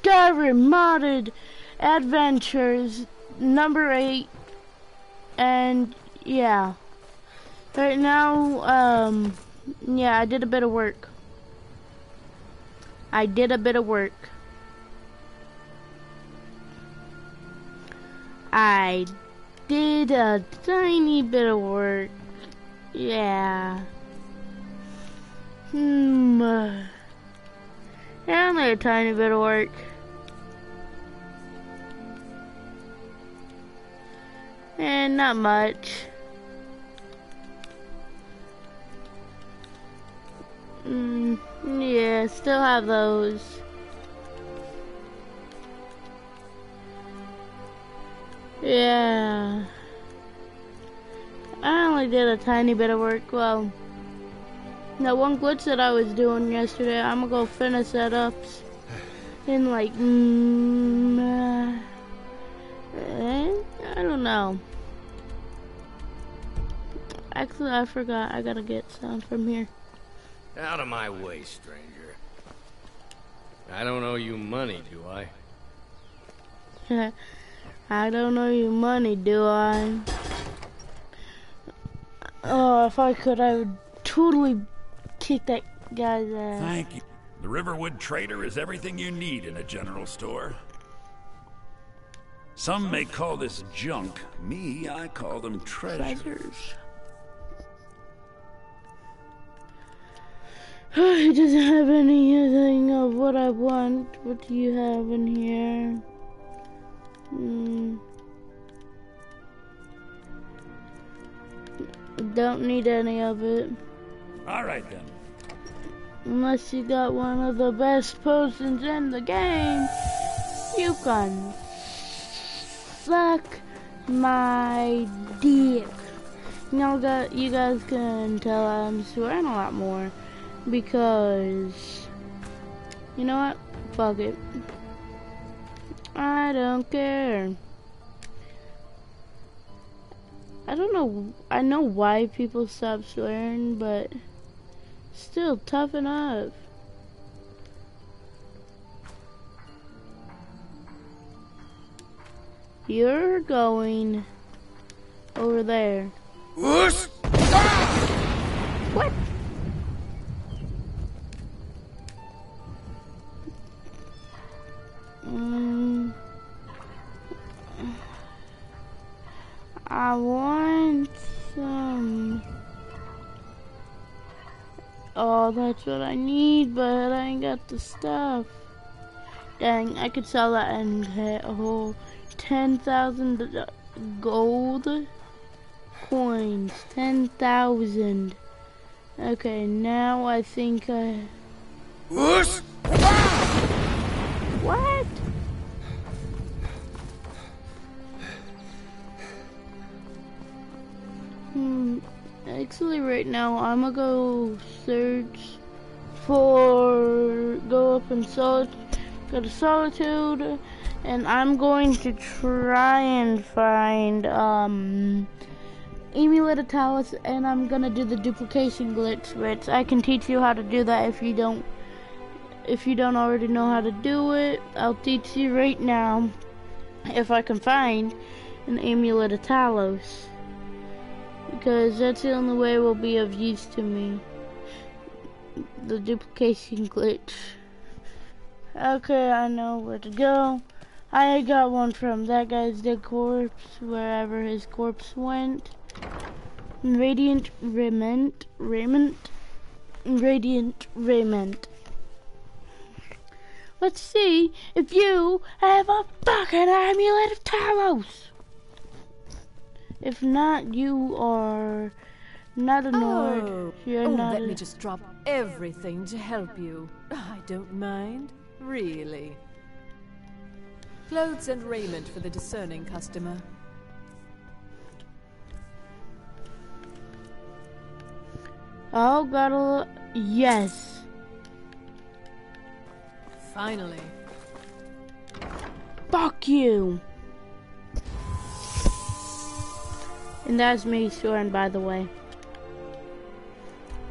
Skyrim modded adventures number 8, and yeah, right now, yeah, I did a bit of work. I did a tiny bit of work. Yeah. Yeah, only a tiny bit of work. And not much. Yeah, still have those. Yeah. I only did a tiny bit of work. Well, that one glitch that I was doing yesterday, I'm gonna go finish that up in like, I don't know. Actually, I forgot. I gotta get some from here. Out of my way, stranger. I don't owe you money, do I? I don't owe you money, do I? Oh, if I could, I would totally kick that guy's ass. Thank you. The Riverwood Trader is everything you need in a general store. Some may call this junk. Me, I call them treasures. He doesn't have anything of what I want. What do you have in here? Don't need any of it. Alright then. Unless you got one of the best potions in the game, you can suck my dick. You guys can tell I'm swearing a lot more because, you know what? Fuck it. I don't care. I don't know. I know why people stop swearing, but still, toughen up. You're going over there. Whoosh! What? I want some. Oh, that's what I need, but I ain't got the stuff. Dang, I could sell that and get a whole 10,000 gold coins. 10,000. Okay, now I think I... Whoosh! What? Actually, right now, I'm gonna go search for... Go up and go to Solitude, and I'm going to try and find, Emulated Talus, and I'm gonna do the duplication glitch, which I can teach you how to do that if you don't already know how to do it. I'll teach you right now if I can find an Amulet of Talos, because that's the only way it will be of use to me. The duplication glitch. Okay, I know where to go. I got one from that guy's dead corpse, wherever his corpse went. Radiant Raiment. Let's see if you have a fucking Amulet of Talos. If not, you are not annoyed. Oh, You're not. Let me just drop everything to help you. I don't mind, really. Clothes and raiment for the discerning customer. Oh, gotta. Yes. Finally. Fuck you. And that's me swearing, by the way.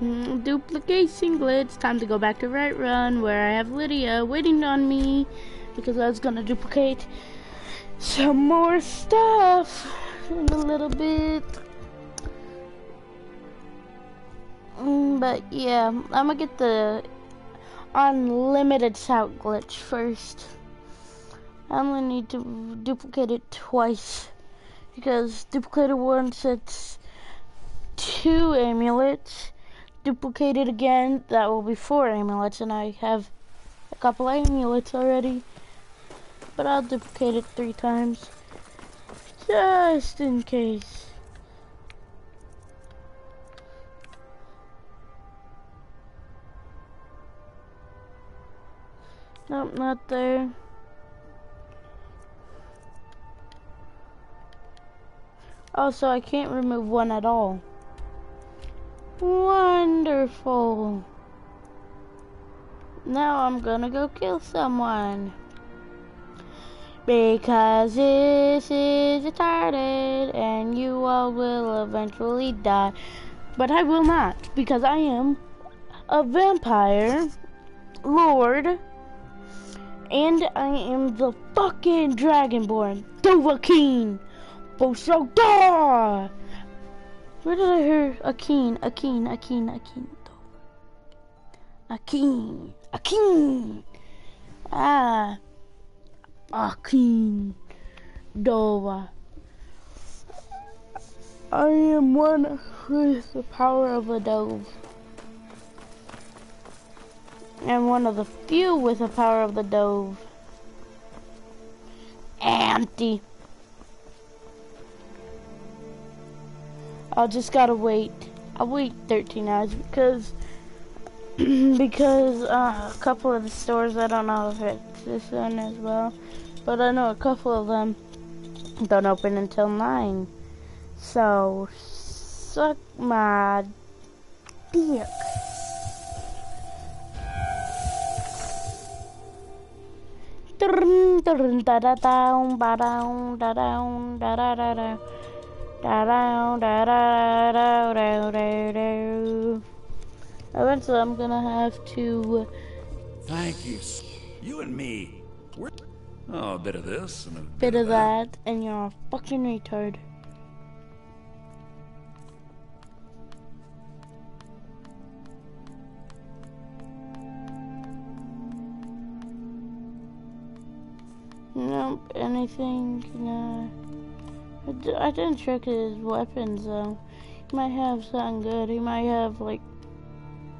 Duplication glitch. Time to go back to Right Run, where I have Lydia waiting on me because I was gonna duplicate some more stuff in a little bit. But yeah, I'm gonna get the unlimited shout glitch first. I only need to duplicate it twice because duplicated once it's 2 amulets. Duplicate it again, that will be 4 amulets, and I have a couple amulets already. But I'll duplicate it 3 times, just in case. Nope, not there. Also, I can't remove one at all. Wonderful. Now I'm gonna go kill someone. Because this is retarded and you all will eventually die. But I will not, because I am a vampire lord and I am the fucking Dragonborn. Dovahkiin! Bosodar! Where did I hear a keen? Ah, Akin Dova. I am one with the power of a dove. And one of the few with the power of the dove. Empty. I'll just gotta wait. I'll wait 13 hours because a couple of the stores, I don't know if it's this one as well, but I know a couple of them don't open until 9. So suck my dick. Eventually I'm gonna have to... Thank you. You and me. We're... Oh, a bit of this and a bit of that, and you're a fucking retard. Nope, anything, no. I didn't check his weapons though. He might have something good. He might have like...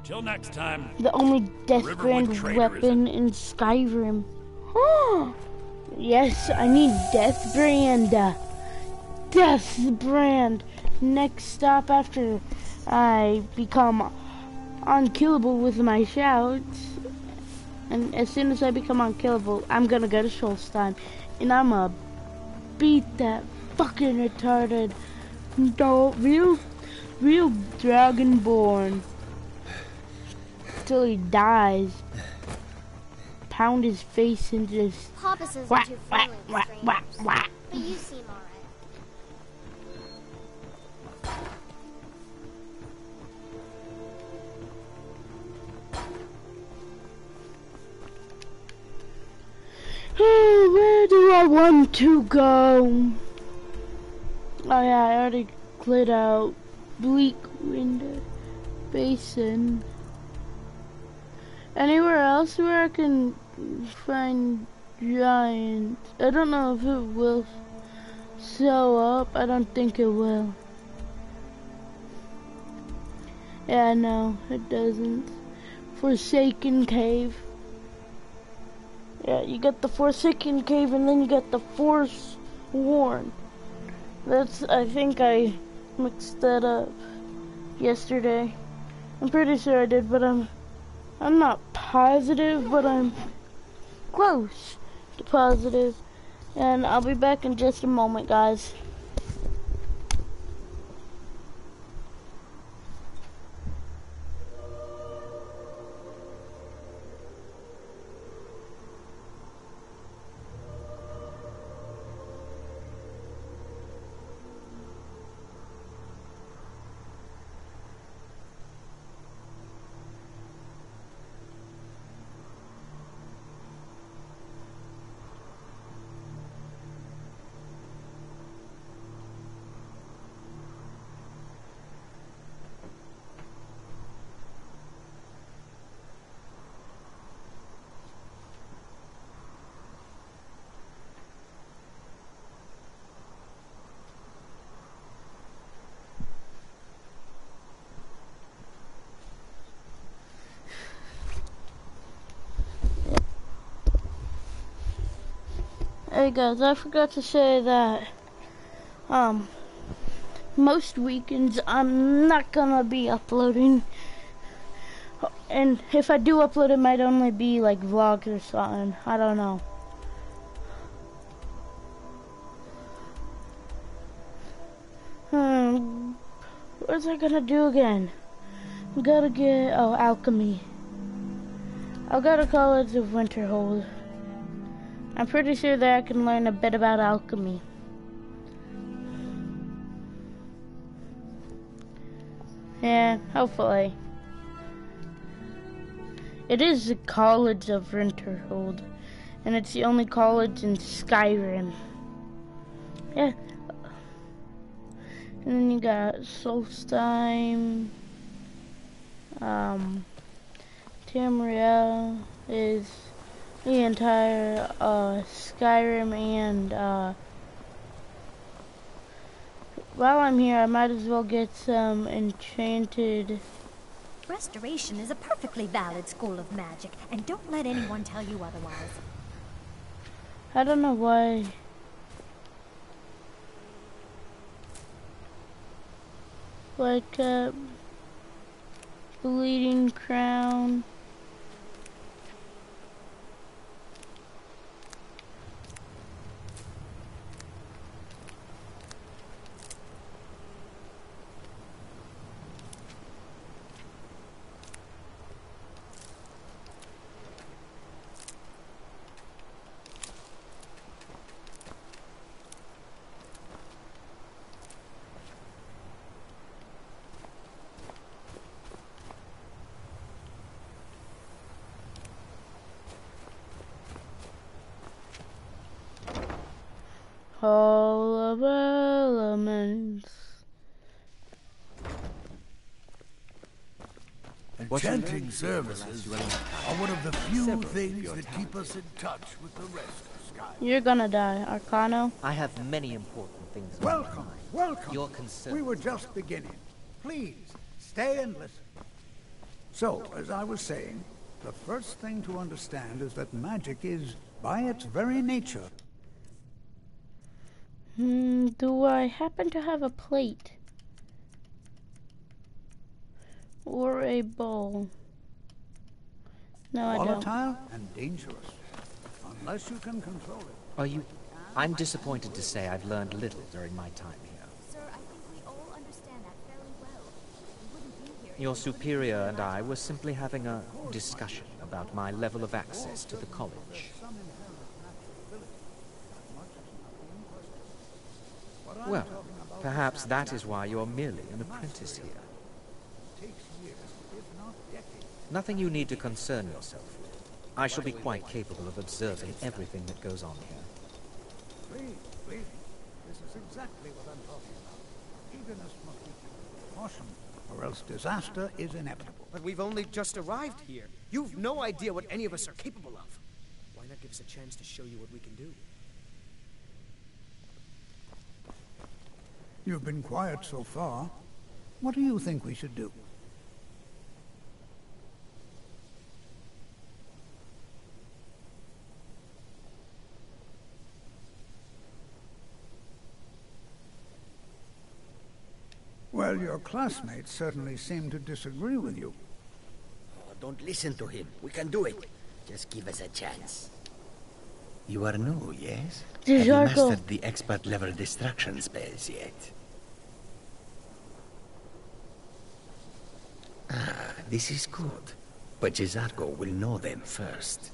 Till next time. The only Deathbrand weapon in Skyrim. Yes, I need Deathbrand. Deathbrand. Next stop after I become unkillable with my shouts. And as soon as I become unkillable, I'm gonna go to Solstheim. And I'm gonna beat that fucking retarded real Dragonborn till he dies. Pound his face and just Papa says you're too friendly with strangers, but you seem alright. Where do I want to go? Oh yeah, I already cleared out Bleak Wind Basin. Anywhere else where I can find giants? I don't know if it will show up. I don't think it will. Yeah, no, it doesn't. Forsaken Cave. Yeah, you got the Forsaken Cave and then you got the Forsworn. That's, I think I mixed that up yesterday. I'm pretty sure I did, but I'm not positive, but I'm close to positive. And I'll be back in just a moment, guys. Hey guys, I forgot to say that most weekends I'm not gonna be uploading, and if I do upload it might only be like vlogs or something. I don't know. What was I gonna do again? We gotta get alchemy. I'll go to College of Winterhold. I'm pretty sure that I can learn a bit about alchemy. Yeah, hopefully. It is the College of Winterhold, and it's the only college in Skyrim. Yeah. And then you got Solstheim. Tamriel is the entire Skyrim, and while I'm here I might as well get some enchanted. Restoration is a perfectly valid school of magic, and don't let anyone tell you otherwise. I don't know why. Like bleeding crown. Hall of Elements. Enchanting services are one of the few things that keep us in touch with the rest of Skyrim. You're gonna die, Arcano. I have many important things on Welcome, my mind. welcome. Your concern. We were just beginning. Please, stay and listen. So, as I was saying, the first thing to understand is that magic is, by its very nature... Do I happen to have a plate? Or a bowl? No, I don't. volatile and dangerous, unless you can control it. Are you... I'm disappointed to say I've learned little during my time here. Sir, I think we all understand that fairly well. We wouldn't be here. Your superior and I were simply having a discussion about my level of access to the college. Well, perhaps that is why you're merely an apprentice here. Nothing you need to concern yourself with. I shall be quite capable of observing everything that goes on here. Please, this is exactly what I'm talking about. Eagerness must be caution, or else disaster is inevitable. But we've only just arrived here. You've no idea what any of us are capable of. Why not give us a chance to show you what we can do? You've been quiet so far. What do you think we should do? Well, your classmates certainly seem to disagree with you. Oh, don't listen to him. We can do it. Just give us a chance. You are new, yes? There's Have you Argo. mastered the expert-level distraction spells yet? Ah, this is good. But Jizargo will know them first.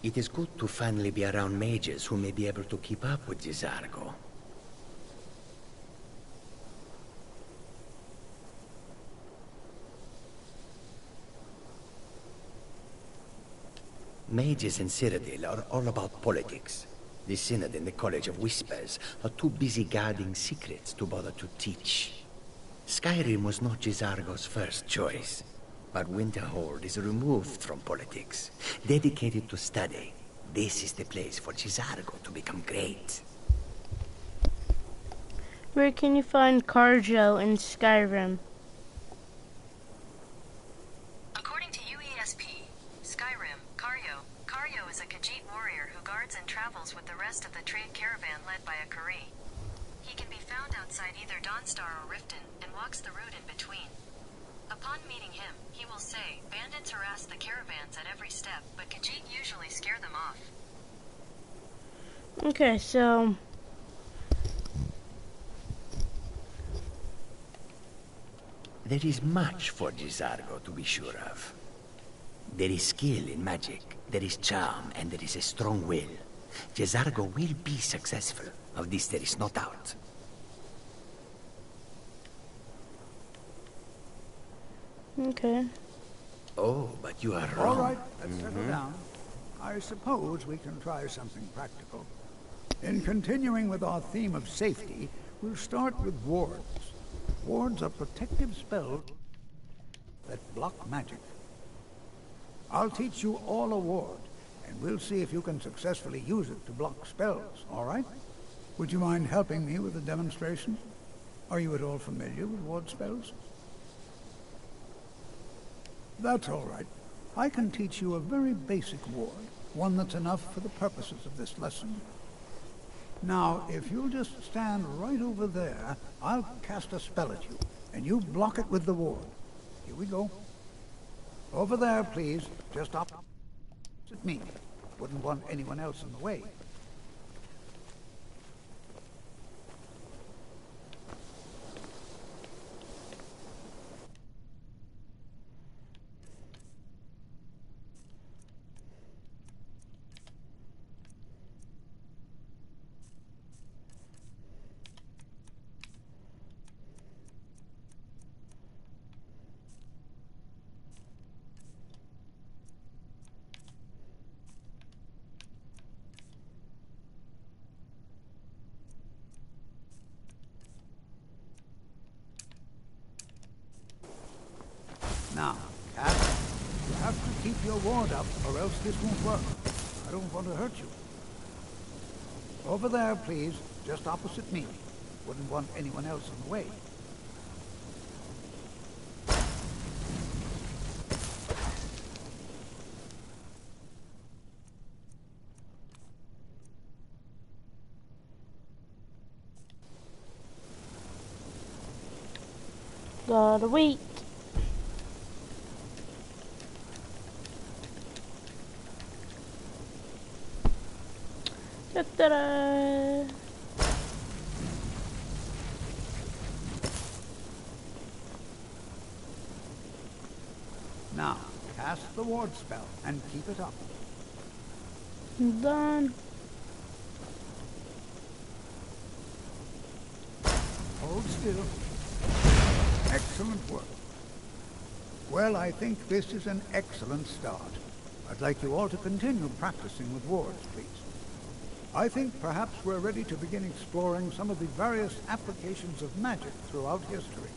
It is good to finally be around mages who may be able to keep up with Jizargo. Mages in Cyrodiil are all about politics. The Synod and the College of Whispers are too busy guarding secrets to bother to teach. Skyrim was not Jizargo's first choice, but Winterhold is removed from politics, dedicated to study. This is the place for Jizargo to become great. Where can you find Carjo in Skyrim? According to UESP, Skyrim, Karyo is a Khajiit warrior who guards and travels with the rest of the trade caravan led by a Kari. He can be found outside either Dawnstar or Riften, and walks the route in between. Upon meeting him, he will say, bandits harass the caravans at every step, but Khajiit usually scare them off. Okay, so... There is much for Jizargo to be sure of. There is skill in magic, there is charm, and there is a strong will. Jizargo will be successful. Of this there is no doubt. Okay. Oh, but you are wrong. All right, let's settle down. I suppose we can try something practical. In continuing with our theme of safety, we'll start with wards. Wards are protective spells that block magic. I'll teach you all a ward, and we'll see if you can successfully use it to block spells, all right? Would you mind helping me with the demonstration? Are you at all familiar with ward spells? That's all right. I can teach you a very basic ward, one that's enough for the purposes of this lesson. Now, if you'll just stand right over there, I'll cast a spell at you, and you block it with the ward. Here we go. Over there, please. Just opposite me. Wouldn't want anyone else in the way. Now, Cat, you have to keep your ward up, or else this won't work. I don't want to hurt you. Over there, please, just opposite me. Wouldn't want anyone else in the way. Gotta wait. Ta-da! Now, cast the ward spell and keep it up. Done. Hold still. Excellent work. Well, I think this is an excellent start. I'd like you all to continue practicing with wards, please. I think perhaps we're ready to begin exploring some of the various applications of magic throughout history.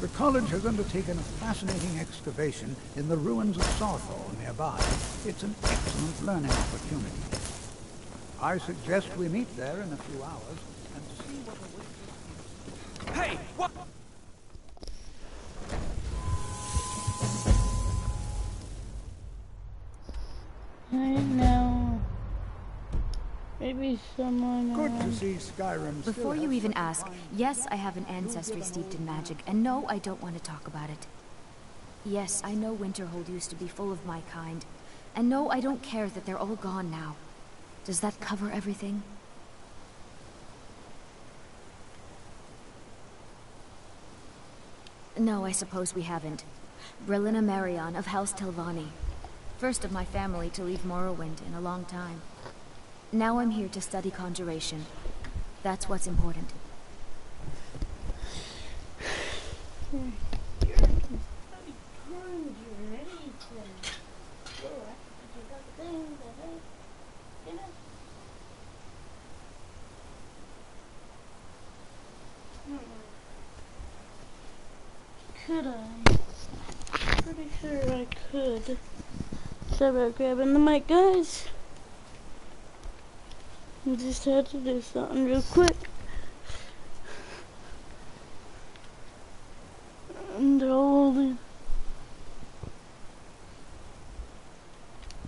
The college has undertaken a fascinating excavation in the ruins of Sarthal nearby. It's an excellent learning opportunity. I suggest we meet there in a few hours and see what awaits us. Hey, what? I know. Maybe someone. Good to see Skyrim. Before you even ask, yes, I have an ancestry steeped in magic, and no, I don't want to talk about it. Yes, I know Winterhold used to be full of my kind, and no, I don't care that they're all gone now. Does that cover everything? No, I suppose we haven't. Brillina Marion of House Telvanni. First of my family to leave Morrowind in a long time. Now I'm here to study conjuration. That's what's important. Could I? Pretty sure I could. Sorry about grabbing the mic, guys. I just had to do something real quick. And hold it.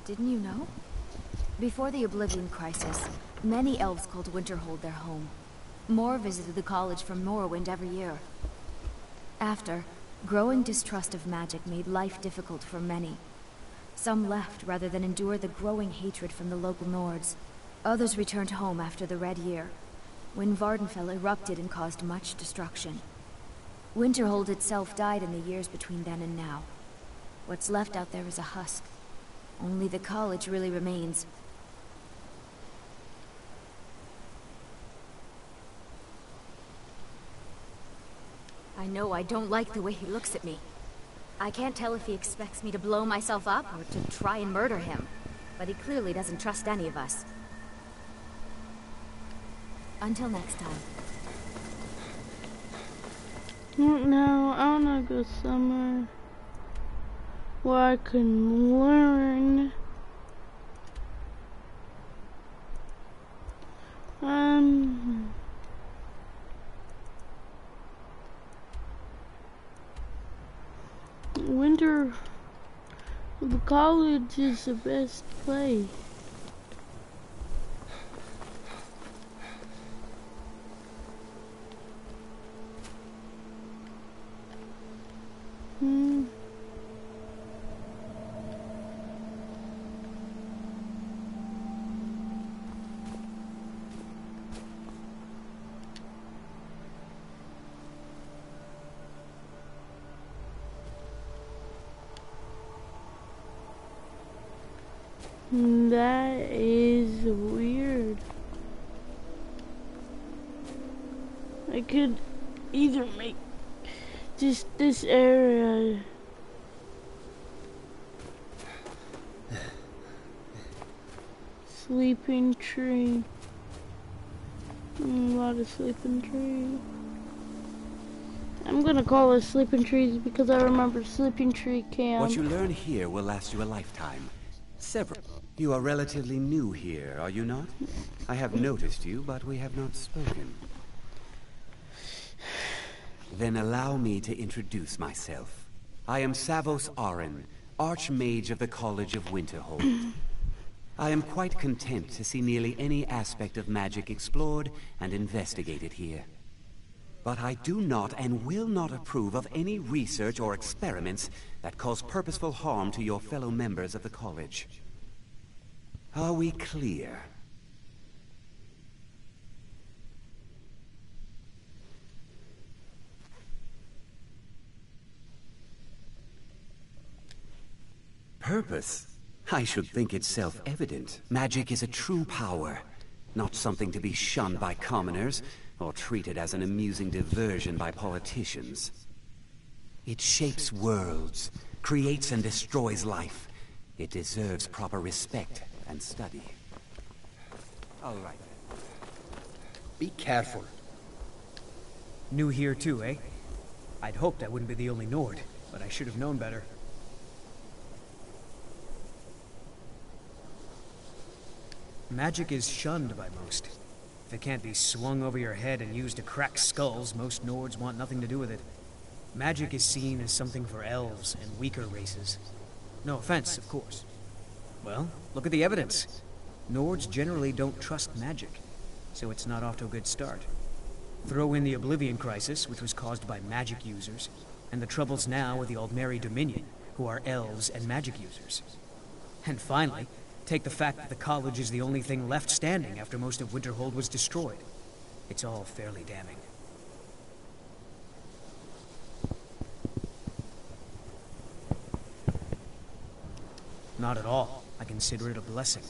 Didn't you know? Before the Oblivion Crisis, many elves called Winterhold their home. More visited the college from Morrowind every year. After, growing distrust of magic made life difficult for many. Some left rather than endure the growing hatred from the local Nords. Others returned home after the Red Year, when Vardenfell erupted and caused much destruction. Winterhold itself died in the years between then and now. What's left out there is a husk. Only the college really remains. I know I don't like the way he looks at me. I can't tell if he expects me to blow myself up or to try and murder him, but he clearly doesn't trust any of us. Until next time. No, I wanna go somewhere where I can learn. The college is the best place. That is weird. I could either make just this area sleeping tree. A lot of sleeping trees. I'm gonna call it sleeping trees because I remember sleeping tree camp. What you learn here will last you a lifetime. Several. You are relatively new here, are you not? I have noticed you, but we have not spoken. Then allow me to introduce myself. I am Savos Arin, Archmage of the College of Winterhold. I am quite content to see nearly any aspect of magic explored and investigated here. But I do not and will not approve of any research or experiments that cause purposeful harm to your fellow members of the college. Are we clear? Purpose? I should think it's self-evident. Magic is a true power, not something to be shunned by commoners, or treated as an amusing diversion by politicians. It shapes worlds, creates and destroys life. It deserves proper respect and study. All right. Be careful. New here too, eh? I'd hoped I wouldn't be the only Nord, but I should have known better. Magic is shunned by most. If it can't be swung over your head and used to crack skulls, most Nords want nothing to do with it. Magic is seen as something for elves and weaker races. No offense, of course. Well, look at the evidence. Nords generally don't trust magic, so it's not off to a good start. Throw in the Oblivion Crisis, which was caused by magic users, and the troubles now with the Aldmeri Dominion, who are elves and magic users. And finally, take the fact that the college is the only thing left standing after most of Winterhold was destroyed. It's all fairly damning. Not at all. I consider it a blessing.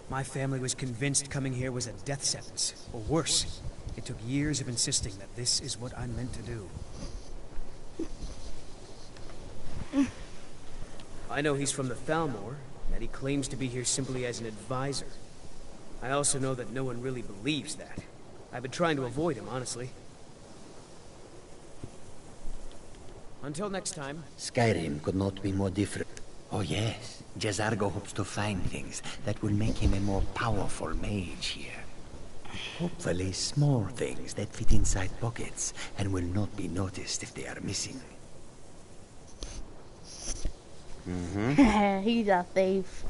My family was convinced coming here was a death sentence, or worse. It took years of insisting that this is what I'm meant to do. I know he's from the Thalmor, and that he claims to be here simply as an advisor. I also know that no one really believes that. I've been trying to avoid him, honestly. Until next time. Skyrim could not be more different. Oh yes, Jazargo hopes to find things that will make him a more powerful mage here. Hopefully small things that fit inside pockets and will not be noticed if they are missing. He's a thief.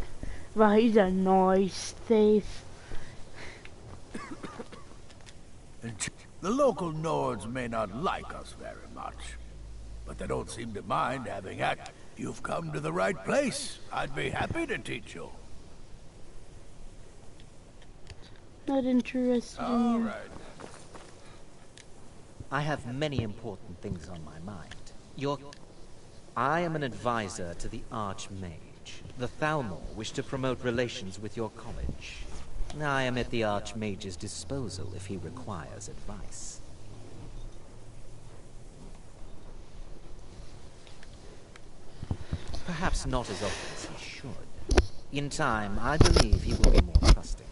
Wow, he's a nice thief. The local Nords may not like us very much, but they don't seem to mind having act. You've come to the right place. I'd be happy to teach you. Not interested in you. I have many important things on my mind. I am an advisor to the Archmage. The Thalmor wish to promote relations with your college. I am at the Archmage's disposal if he requires advice. Perhaps not as often as he should. In time, I believe he will be more trusting.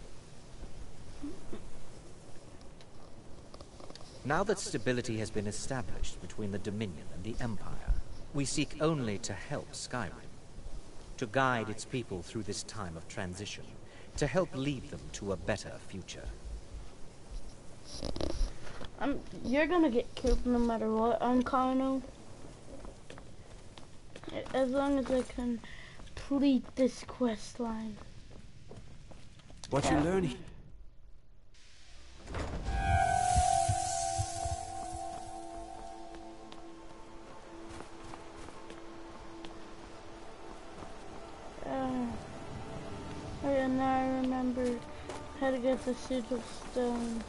Now that stability has been established between the Dominion and the Empire, we seek only to help Skyrim, to guide its people through this time of transition, to help lead them to a better future. You're gonna get killed no matter what, Carno. As long as I complete this quest line. What you learn? And now I remember how to get the sigil stone.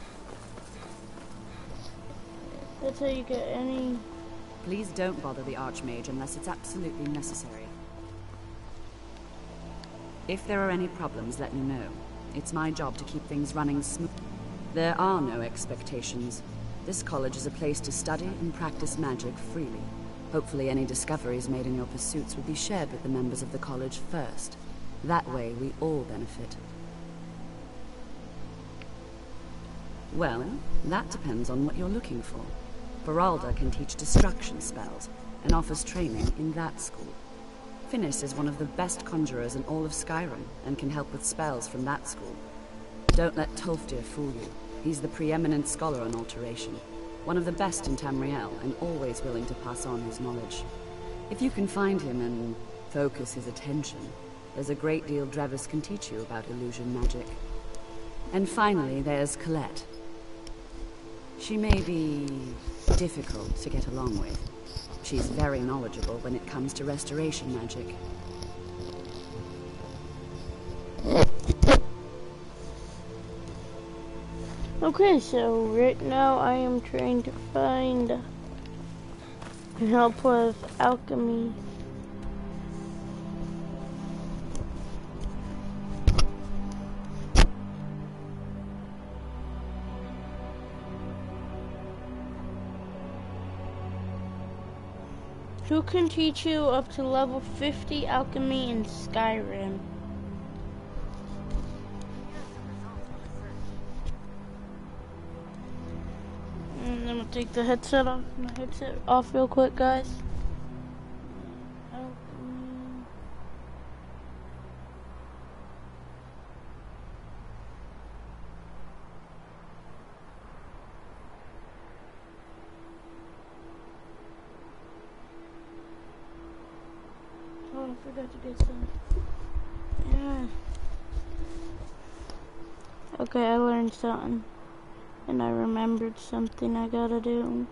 That's how you get any. Please don't bother the Archmage unless it's absolutely necessary. If there are any problems, let me know. It's my job to keep things running smooth. There are no expectations. This college is a place to study and practice magic freely. Hopefully any discoveries made in your pursuits will be shared with the members of the college first. That way we all benefit. Well, that depends on what you're looking for. Beralda can teach destruction spells and offers training in that school. Finis is one of the best conjurers in all of Skyrim and can help with spells from that school. Don't let Tolfdir fool you. He's the preeminent scholar on alteration, one of the best in Tamriel and always willing to pass on his knowledge. If you can find him and focus his attention, there's a great deal Drevis can teach you about illusion magic. And finally, there's Colette. She may be difficult to get along with. She's very knowledgeable when it comes to restoration magic. Okay, so right now I am trying to find help with alchemy. Who can teach you up to level 50 alchemy in Skyrim? And I'm gonna take the headset off real quick, guys. Oh, I forgot to get some. Yeah. Okay, I learned something. And I remembered something I gotta do.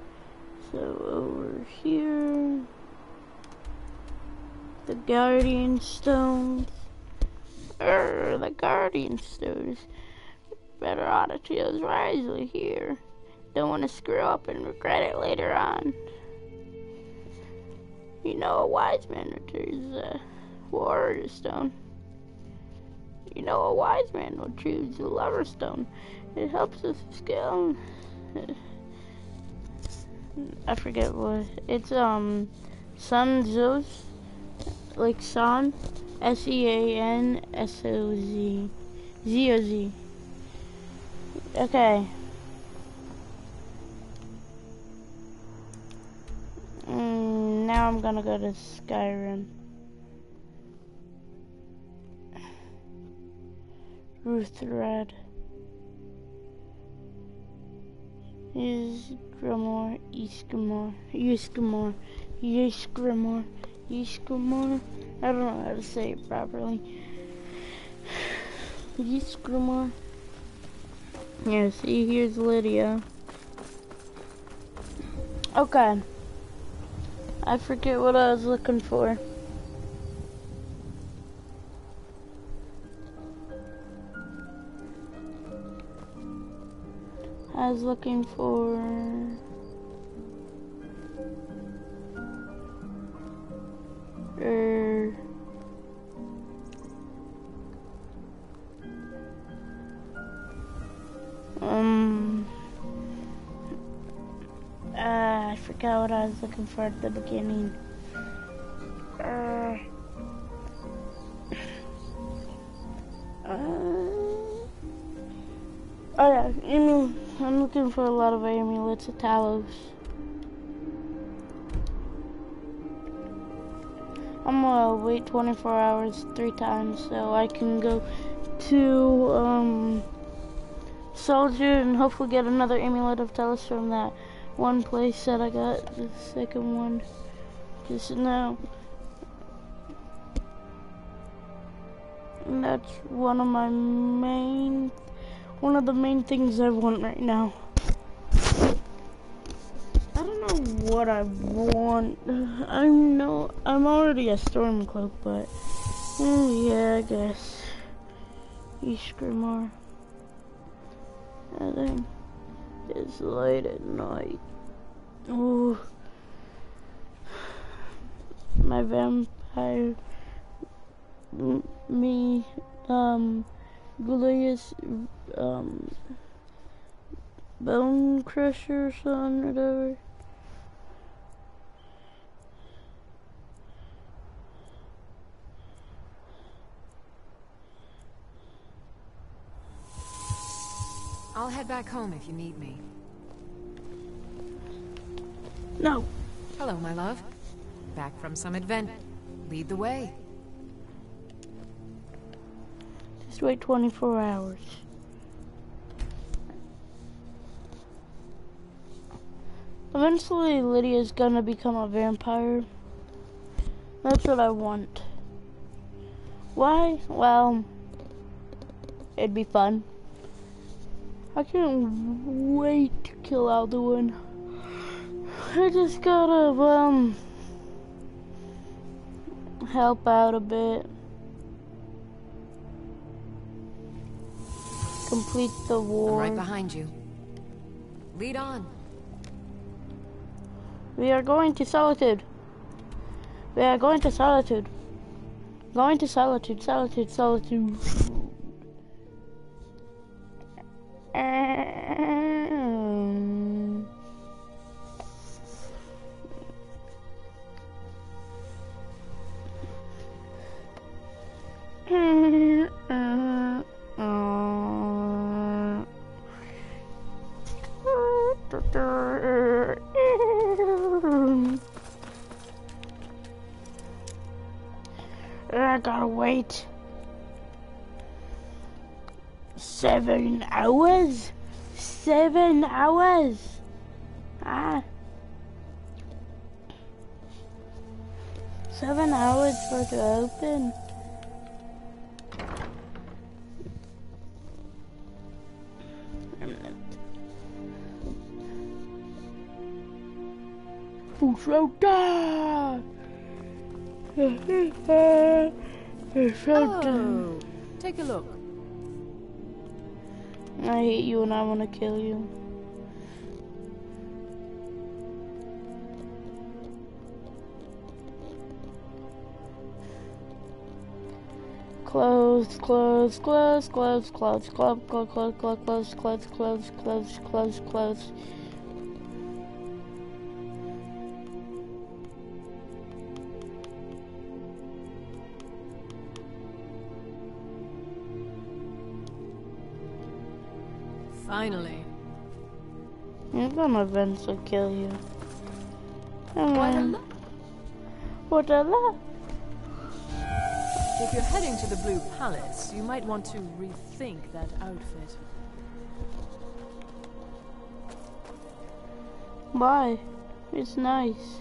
So over here, the Guardian Stones. The Guardian Stones. Better ought to choose wisely here. Don't want to screw up and regret it later on. You know, a wise man would choose a Warrior Stone. You know, a wise man would choose the Lover Stone. It helps with skill. I forget what. It's, Sun Zos. Like San. S-E-A-N-S-O-Z. Z-O-Z. Okay. Now I'm gonna go to Skyrim. Ruthrad. Ysgramor. I don't know how to say it properly. You screw more. Yeah, see, here's Lydia. Okay. I forget what I was looking for. I was looking for... I forgot what I was looking for at the beginning. Oh yeah, I'm looking for a lot of amulets at Talos. I'm gonna wait 24 hours 3 times so I can go to Soldier and hopefully get another amulet of Talos from that one place that I got the second one just now. And that's one of the main things I want right now. I don't know what I want. I'm already a Stormcloak, but yeah, I guess. You screw more. I think it's late at night. Ooh. My vampire Goliath Bone Crusher or something, whatever. I'll head back home if you need me. No. Hello, my love. Back from some event. Lead the way. Just wait 24 hours. Eventually, Lydia's gonna become a vampire. That's what I want. Why? Well, it'd be fun. I can't wait to kill Alduin. I just gotta, help out a bit. Complete the war. I'm right behind you. Lead on. We are going to Solitude. We are going to Solitude. Going to Solitude, Solitude, Solitude. I gotta wait 7 hours? 7 hours? Ah. 7 hours for it to open? Fushota! Oh, take a look. I hate you and I want to kill you. Close, close, close, close, close, close, close, close, close, close, close, close, close, close. Finally. I'm gonna eventually kill you. What a lot. If you're heading to the Blue Palace, you might want to rethink that outfit. Why? It's nice.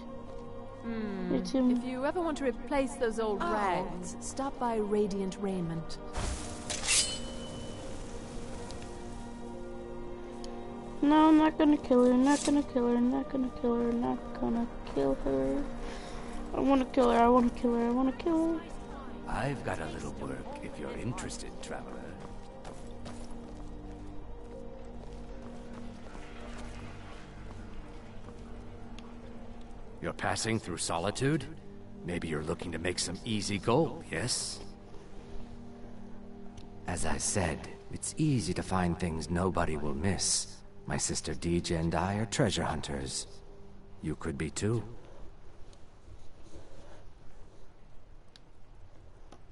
If you ever want to replace those old rags, stop by Radiant Raiment. No, I'm not gonna kill her, not gonna kill her, not gonna kill her, not gonna kill her. I wanna kill her, I wanna kill her, I wanna kill her. I've got a little work if you're interested, traveler. You're passing through Solitude? Maybe you're looking to make some easy gold, yes? As I said, it's easy to find things nobody will miss. My sister Deej and I are treasure hunters. You could be too.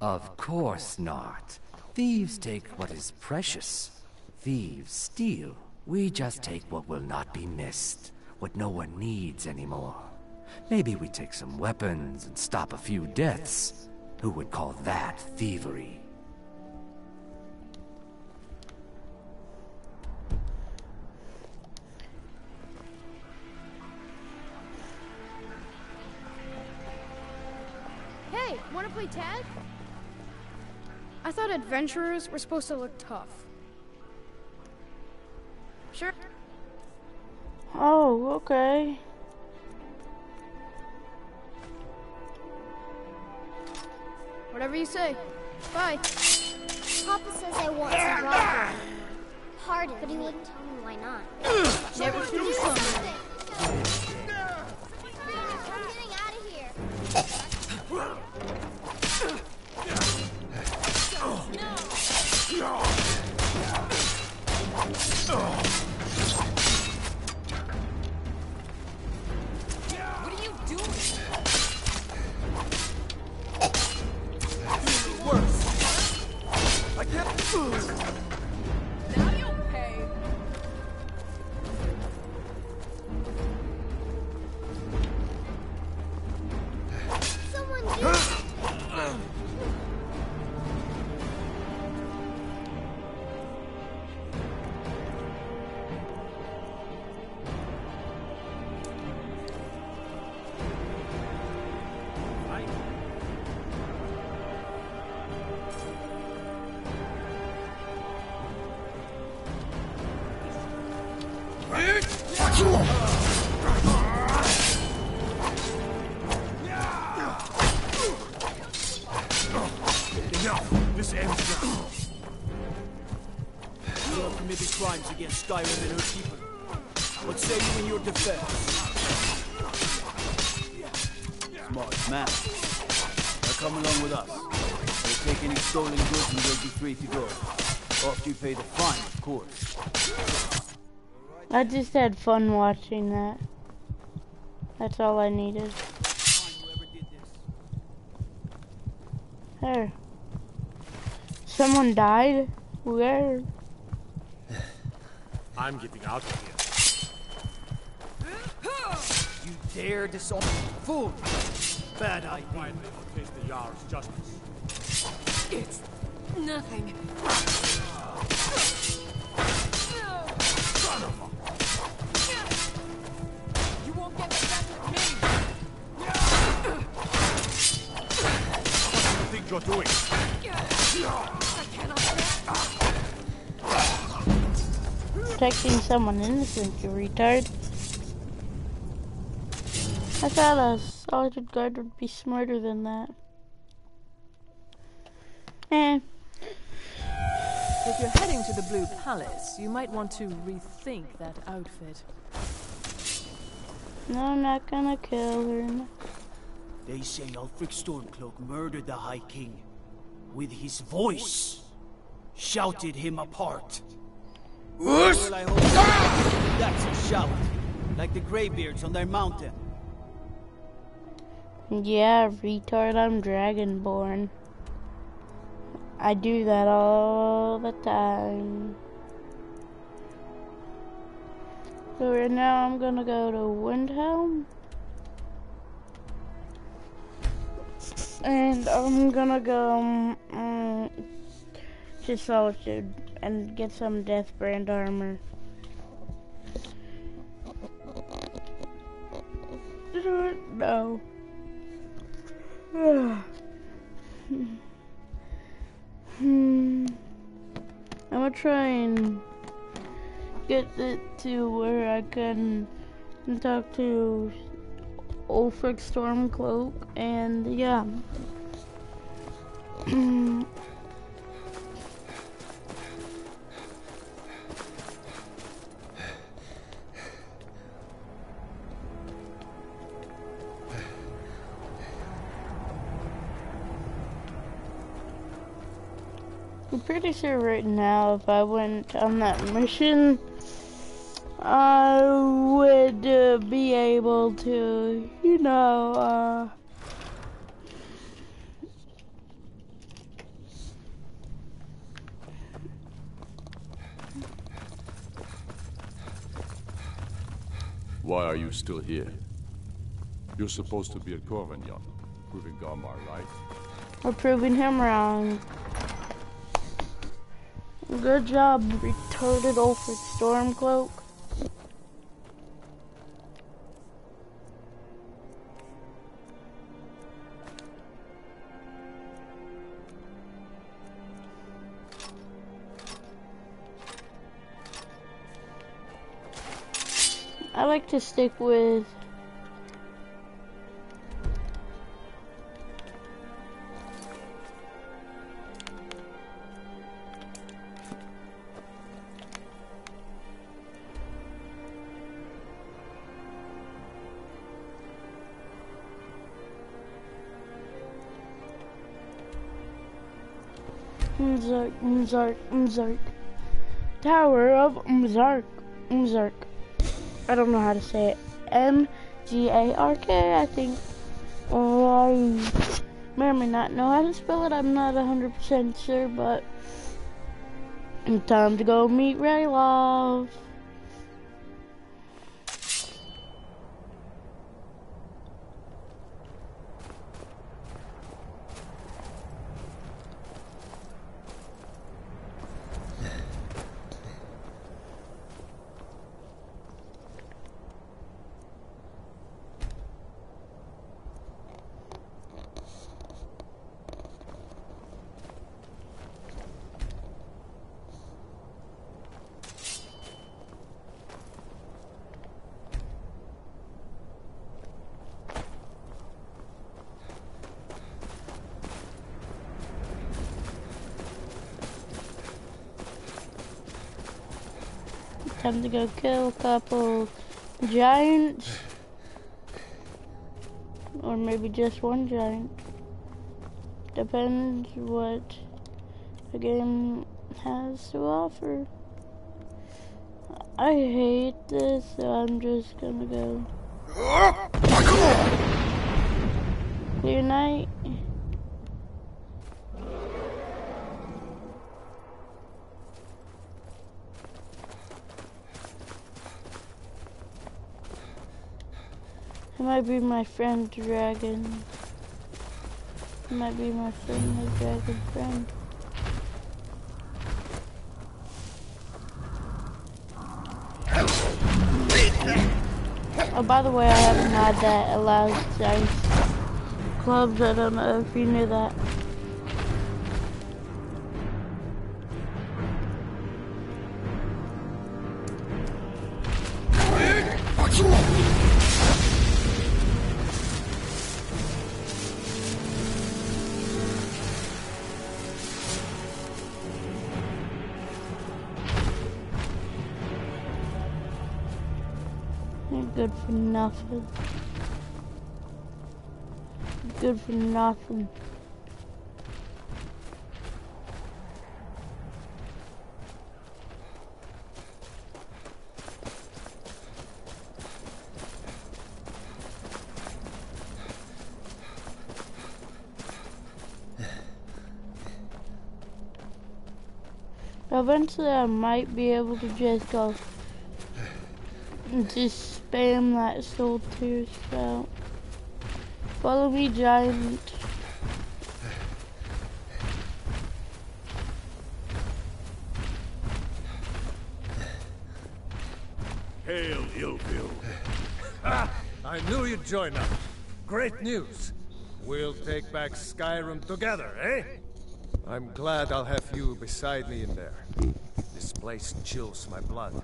Of course not. Thieves take what is precious. Thieves steal. We just take what will not be missed, what no one needs anymore. Maybe we take some weapons and stop a few deaths. Who would call that thievery? Hey, wanna play tag? I thought adventurers were supposed to look tough. Sure. Oh, okay. Whatever you say. Bye. Papa says I want to rob her. Pardon, but he wouldn't tell me why not. Never should have something. I'm getting out of here. What are you doing? Worse. I can't. Now you'll pay. Someone do something. This ends now. You have committed crimes against Skyrim and her people. What say you in your defense? Smart man. Now come along with us. We'll take any stolen goods and you'll be free to go. After you pay the fine, of course. I just had fun watching that. That's all I needed. There. Someone died? Where? I'm getting out of here. You dare disown fool! Bad idea. Quietly, I'll face the Jarl's justice. It's nothing. Son of a... You won't get the best of me. What do you think you're doing? I cannot. Protecting someone innocent, you retard. I thought a solitude guard would be smarter than that. Eh. If you're heading to the Blue Palace, you might want to rethink that outfit. No, I'm not gonna kill her. They say Ulfric Stormcloak murdered the High King. With his voice. Shouted him apart. Well, I hope that's a shout. Like the Greybeards on their mountain. Yeah, retard, I'm Dragonborn. I do that all the time. So right now I'm gonna go to Windhelm. And I'm gonna go to Solitude and get some Deathbrand armor. No. I'm gonna try and get it to where I can talk to Ulfric Stormcloak, and yeah. I'm pretty sure right now if I went on that mission, I would be able to, you know, Why are you still here? You're supposed to be at Corvignon, proving Garmar right. or proving him wrong. Good job, retarded Ulfric Stormcloak. I like to stick with Mzark. Tower of Mzark. I don't know how to say it. M-G-A-R-K, I think. I may or may not know how to spell it. I'm not 100% sure, but time to go meet Raylov. Time to go kill a couple giants. Or maybe just one giant. Depends what the game has to offer. I hate this, so I'm just gonna go. Clear night. It might be my friend Dragon. It might be my friend, my dragon friend. Oh, by the way, I have a mod that allows dice clubs. I don't know if you knew that. Good for nothing. Good for nothing. Eventually I might be able to just go just spam that soul tier spell. Follow me, giant. Hail, Ilville. Ah, I knew you'd join us. Great news. We'll take back Skyrim together, eh? I'm glad I'll have you beside me in there. This place place chills my blood.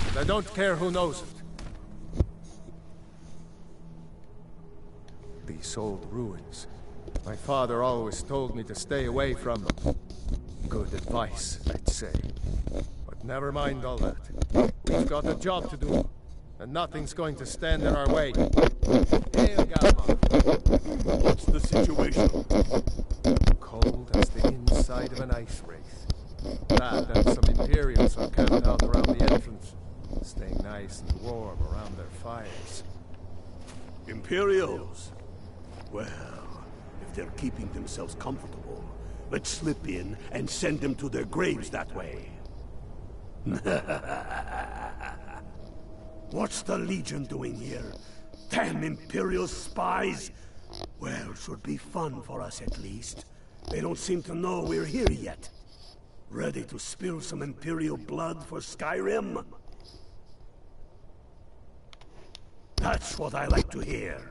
And I don't care who knows it. These old ruins. My father always told me to stay away from them. Good advice, I'd say. But never mind all that. We've got a job to do, and nothing's going to stand in our way. Hail, Galma. What's the situation? Cold as the inside of an ice wraith. That and some Imperials are camped out around the entrance, staying nice and warm around their fires. Imperials? Well, if they're keeping themselves comfortable, let's slip in and send them to their graves that way. What's the Legion doing here? Damn Imperial spies! Well, should be fun for us at least. They don't seem to know we're here yet. Ready to spill some Imperial blood for Skyrim? That's what I like to hear.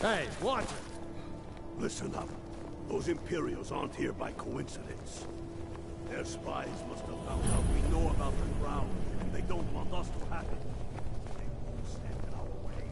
Hey, watch it! Listen up. Those Imperials aren't here by coincidence. Their spies must have found out we know about the ground, and they don't want us to have it. They won't stand in our way.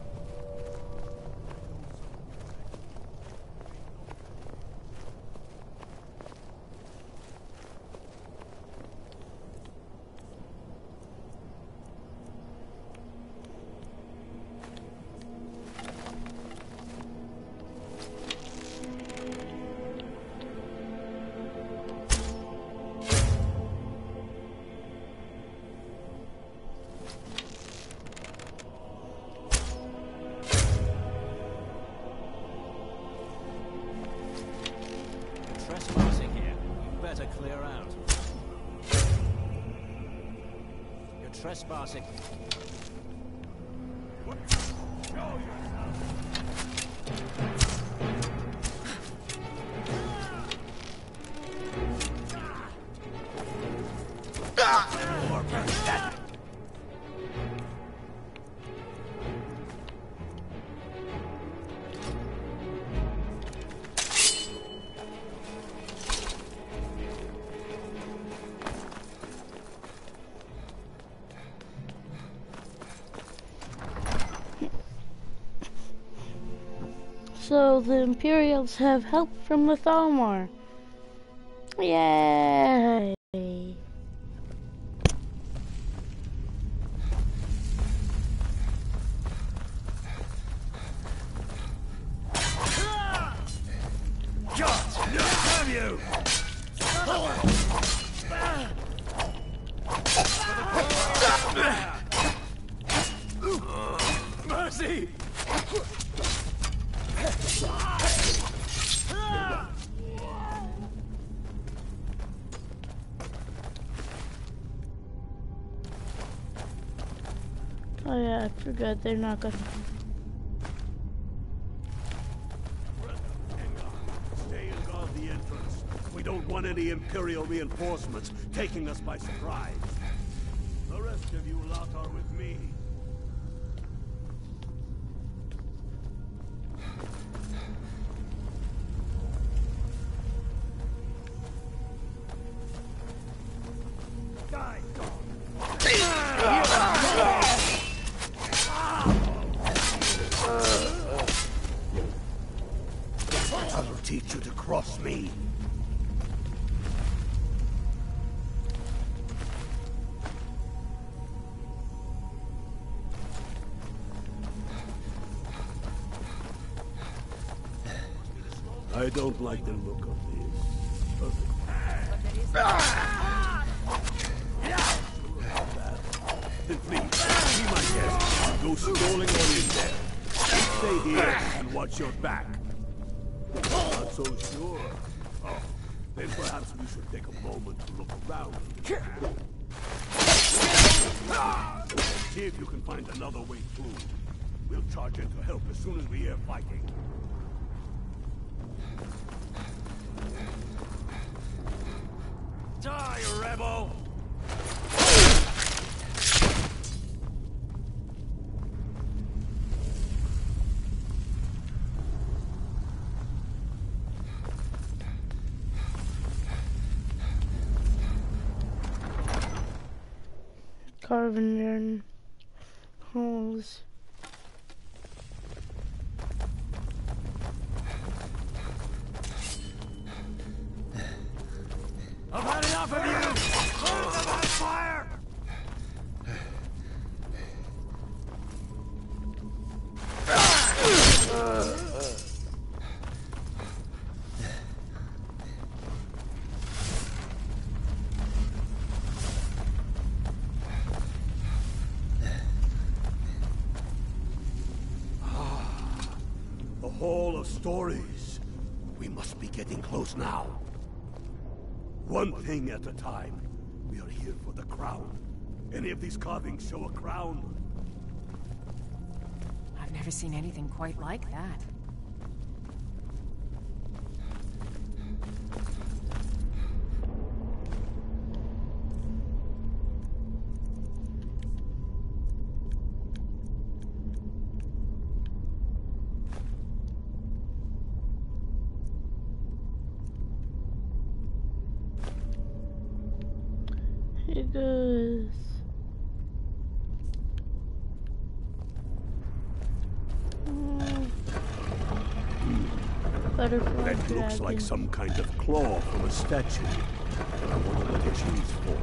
Trespassing here. You better clear out. You're trespassing. So the Imperials have help from the Thalmor. Yay! Have you? Mercy! Oh yeah, I forgot they're not gonna... Stay and guard the entrance. We don't want any Imperial reinforcements taking us by surprise. The rest of you lot are with me. Die, dog! I will teach you to cross me. I don't like the look of this. Then please, be my guest. Go strolling on in there. Stay here and watch your back. Not so sure. Oh, then perhaps we should take a moment to look around. See if you can find another way through. We'll charge in to help as soon as we hear fighting. Die, rebel! carving in holes. I've had enough of you! Burn them on fire! The Hall of Stories. We must be getting close now. One thing at a time. We are here for the crown. Any of these carvings show a crown? I've never seen anything quite like that. It goes. Butterfly That dragon. looks like some kind of claw from a statue. I wonder what it's used for.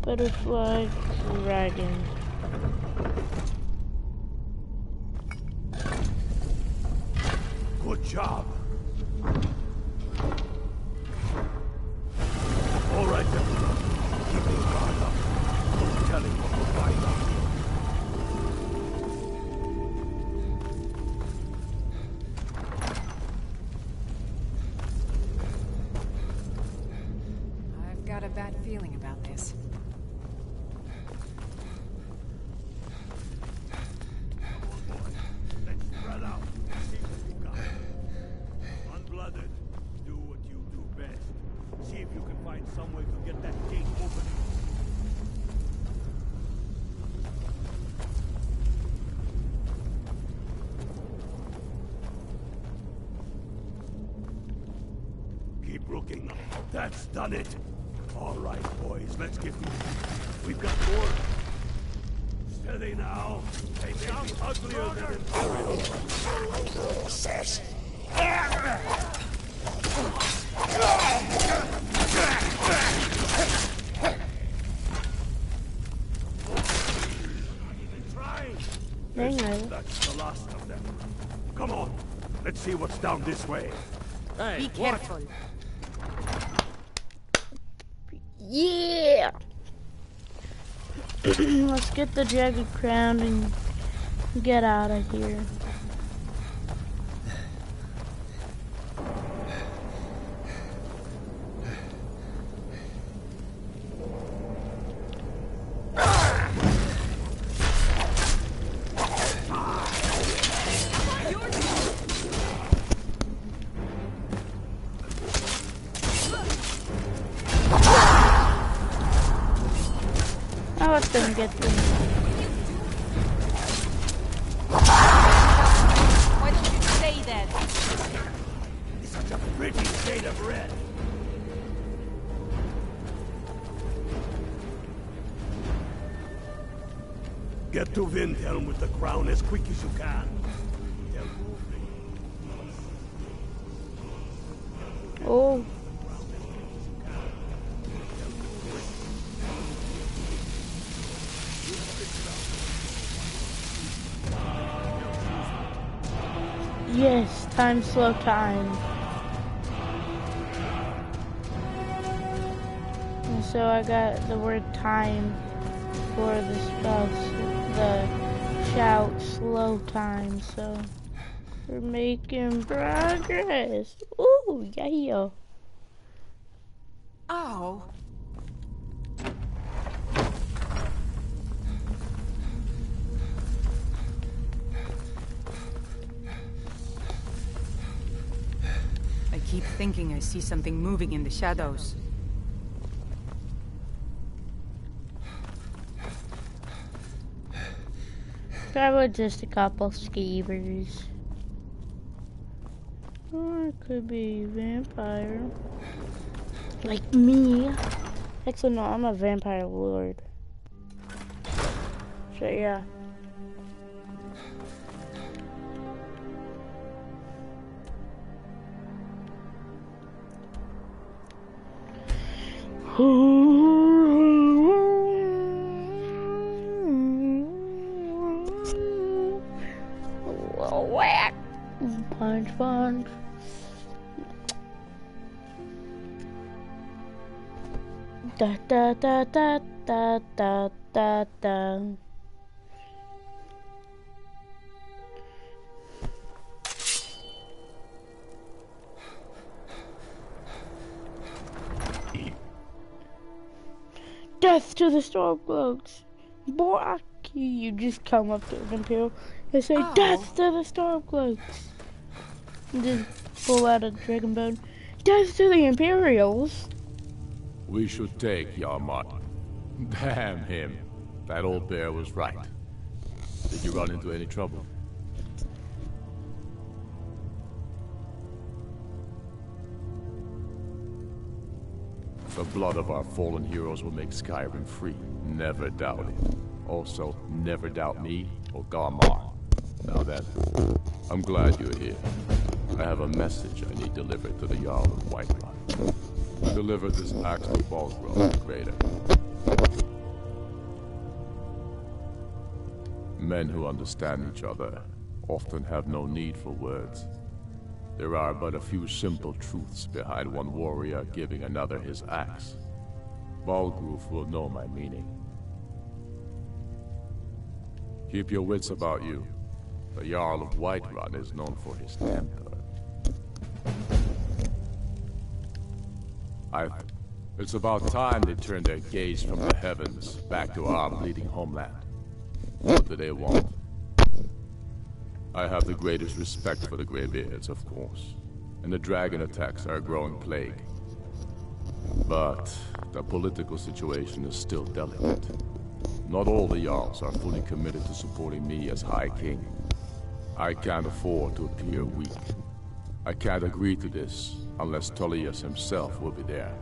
Butterfly dragon. Good job. All right, everyone. Keep your guard up. No telling what we'll find out. I've got a bad feeling about this. Let's spread out. See what you got. Unblooded, do what you do best. See if you can find some way to get that gate open. Keep looking. That's done it. All right, boys, let's get moving. We've got more. Steady now. They may be uglier than Imperial. That's the last of them. Come on. Let's see what's down this way. Hey, be careful. Yeah! Let's get the dragon crown and get out of here. I'll let them get them. Why don't you stay there? It's such a pretty shade of red. Get to Windhelm with the crown as quick as you can. They'll move me. Oh. Yes, time, slow time. And so I got the word time for the spell, the shout, slow time, so we're making progress. Ooh, yeah. Oh. I keep thinking I see something moving in the shadows. Probably just a couple skeevers. Or it could be vampire. Like me. Actually, no, I'm a vampire lord. So yeah. Whack! Punch, punch. Da da da da da da da da. Death to the Stormcloaks! Boy, you just come up to an Imperial and say, Death to the Stormcloaks! And just pull out a dragon bone. Death to the Imperials! We should take Yarmart. Damn him. That old bear was right. Did you run into any trouble? The blood of our fallen heroes will make Skyrim free. Never doubt it. Also, never doubt me or Garmar. Now then, I'm glad you're here. I have a message I need delivered to the Jarl of Whiterun. Deliver this axe to Balgrove the Greater. Men who understand each other often have no need for words. There are but a few simple truths behind one warrior giving another his axe. Balgrove will know my meaning. Keep your wits about you. The Jarl of Whiterun is known for his temper. It's about time they turned their gaze from the heavens back to our bleeding homeland. What do they want? I have the greatest respect for the Greybeards, of course, and the dragon attacks are a growing plague. But the political situation is still delicate. Not all the Jarls are fully committed to supporting me as High King. I can't afford to appear weak. I can't agree to this unless Tullius himself will be there.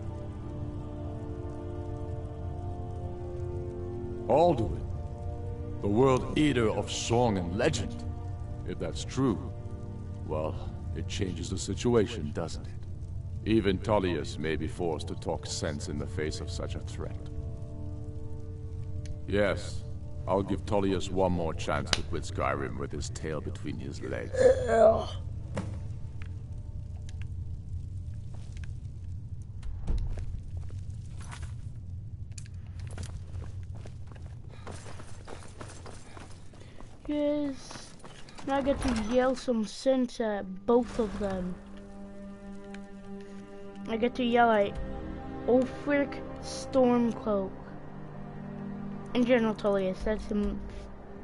Alduin, the World Eater of song and legend. If that's true, well, it changes the situation, doesn't it? Even Tullius may be forced to talk sense in the face of such a threat. Yes, I'll give Tullius one more chance to quit Skyrim with his tail between his legs. Yes, and I get to yell some sense at both of them. I get to yell at Ulfric Stormcloak and General Tullius. That's the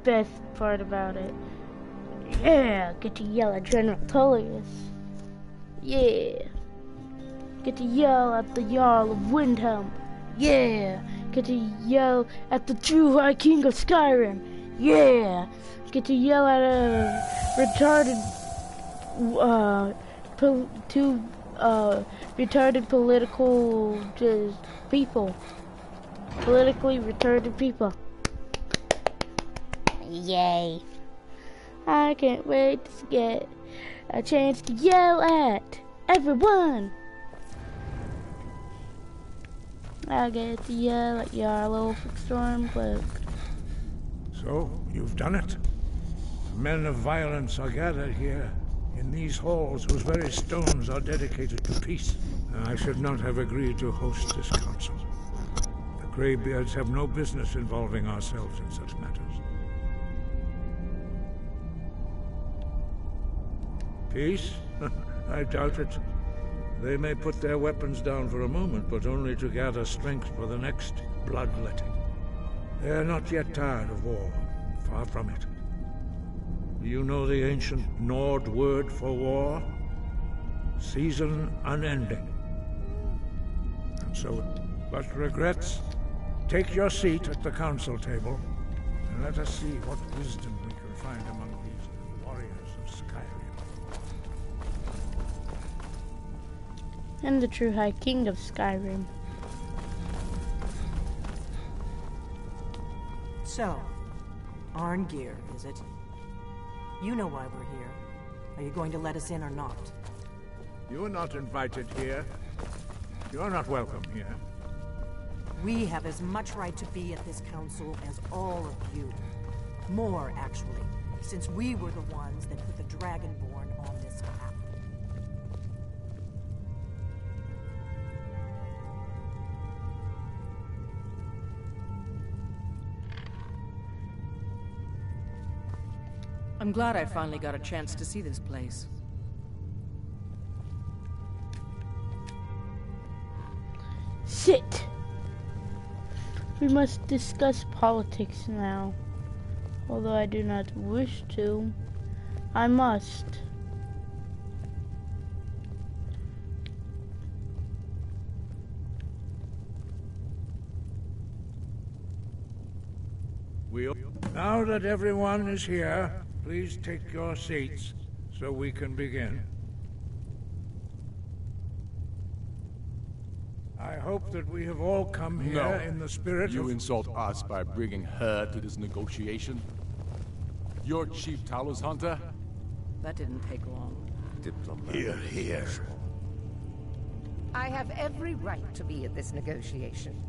best part about it. Yeah, get to yell at General Tullius. Yeah. Get to yell at the Jarl of Windhelm. Yeah. Get to yell at the true High King of Skyrim. Yeah. Get to yell at a retarded, retarded political just people. Politically retarded people. Yay. I can't wait to get a chance to yell at everyone. I get to yell at Jarl Ulfric Stormcloak. So, you've done it. Men of violence are gathered here, in these halls whose very stones are dedicated to peace. I should not have agreed to host this council. The Greybeards have no business involving ourselves in such matters. Peace? I doubt it. They may put their weapons down for a moment, but only to gather strength for the next bloodletting. They are not yet tired of war. Far from it. Do you know the ancient Nord word for war? Season unending. And so, but regrets, take your seat at the council table, and let us see what wisdom we can find among these warriors of Skyrim. And the true High King of Skyrim. So, Arngeir, is it? You know why we're here. Are you going to let us in or not? You're not invited here. You're not welcome here. We have as much right to be at this council as all of you. More, actually, since we were the ones that put the Dragonborn on this path. I'm glad I finally got a chance to see this place. Sit! We must discuss politics now. Although I do not wish to, I must. Now that everyone is here, please take your seats so we can begin. I hope that we have all come here in the spirit of... You insult us by bringing her to this negotiation? You're Chief Talos Hunter? That didn't take long. Here, here. I have every right to be at this negotiation.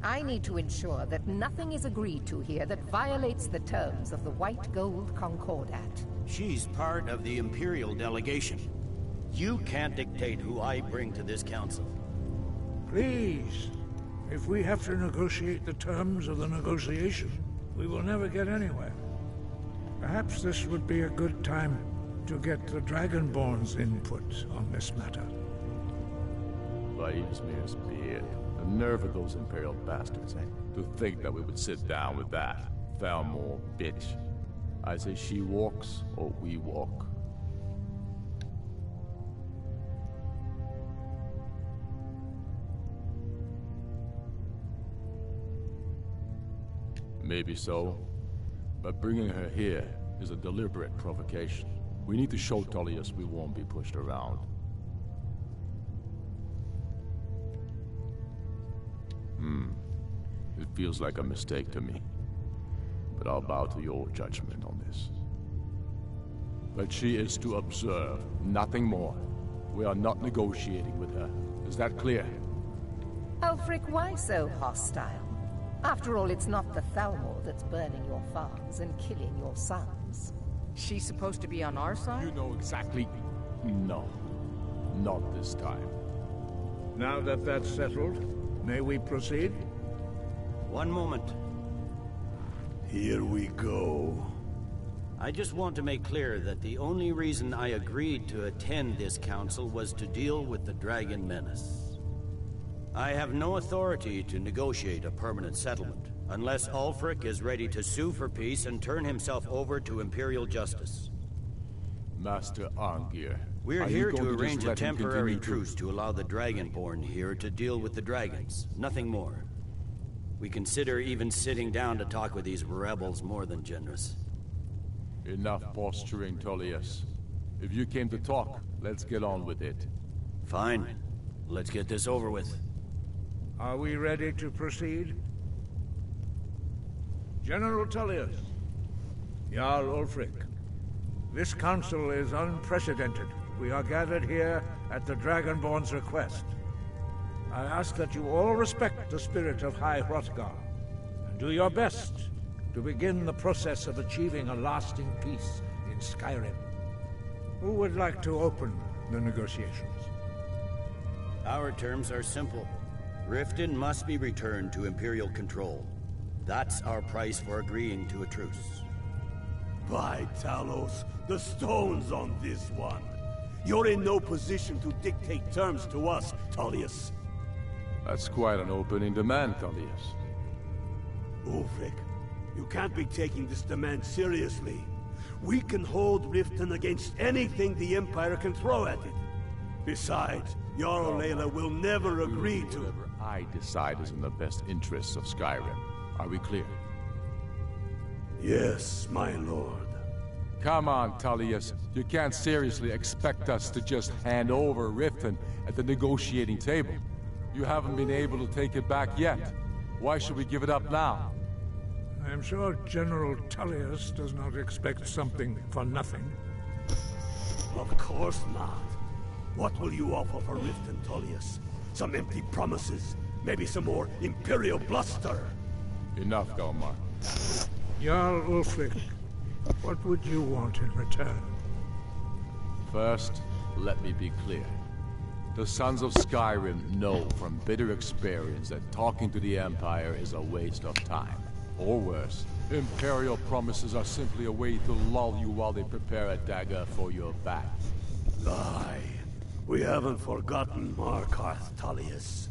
I need to ensure that nothing is agreed to here that violates the terms of the White Gold Concordat. She's part of the Imperial delegation. You can't dictate who I bring to this council. Please, if we have to negotiate the terms of the negotiation, we will never get anywhere. Perhaps this would be a good time to get the Dragonborn's input on this matter. Vaismir's beard. The nerve of those Imperial bastards, eh? To think that we would sit down with that. Thalmor bitch. I say she walks, or we walk. Maybe so, but bringing her here is a deliberate provocation. We need to show Tullius we won't be pushed around. It feels like a mistake to me, but I'll bow to your judgment on this. But she is to observe, nothing more. We are not negotiating with her. Is that clear? Ulfric, why so hostile? After all, it's not the Thalmor that's burning your farms and killing your sons. She's supposed to be on our side? You know exactly... No. Not this time. Now that that's settled, may we proceed? One moment. Here we go. I just want to make clear that the only reason I agreed to attend this council was to deal with the Dragon Menace. I have no authority to negotiate a permanent settlement, unless Ulfric is ready to sue for peace and turn himself over to Imperial justice. Master Arngeir, we're here to arrange a temporary truce to allow the Dragonborn here to deal with the dragons, nothing more. We consider even sitting down to talk with these rebels more than generous. Enough posturing, Tullius. If you came to talk, let's get on with it. Fine. Let's get this over with. Are we ready to proceed? General Tullius, Jarl Ulfric, this council is unprecedented. We are gathered here at the Dragonborn's request. I ask that you all respect the spirit of High Hrothgar, and do your best to begin the process of achieving a lasting peace in Skyrim. Who would like to open the negotiations? Our terms are simple. Riften must be returned to Imperial control. That's our price for agreeing to a truce. By Talos, the stone's on this one. You're in no position to dictate terms to us, Tullius. That's quite an opening demand, Tullius. Ulfric, you can't be taking this demand seriously. We can hold Riften against anything the Empire can throw at it. Besides, Jarl Layla will never agree to... Whatever I decide is in the best interests of Skyrim. Are we clear? Yes, my lord. Come on, Tullius. You can't seriously expect us to just hand over Riften at the negotiating table. You haven't been able to take it back yet. Why should we give it up now? I'm sure General Tullius does not expect something for nothing. Of course not. What will you offer for Riften, Tullius? Some empty promises? Maybe some more Imperial bluster? Enough, Galmar. Jarl Ulfric, what would you want in return? First, let me be clear. The Sons of Skyrim know from bitter experience that talking to the Empire is a waste of time. Or worse, Imperial promises are simply a way to lull you while they prepare a dagger for your back. Lie. We haven't forgotten Markarth, Tullius.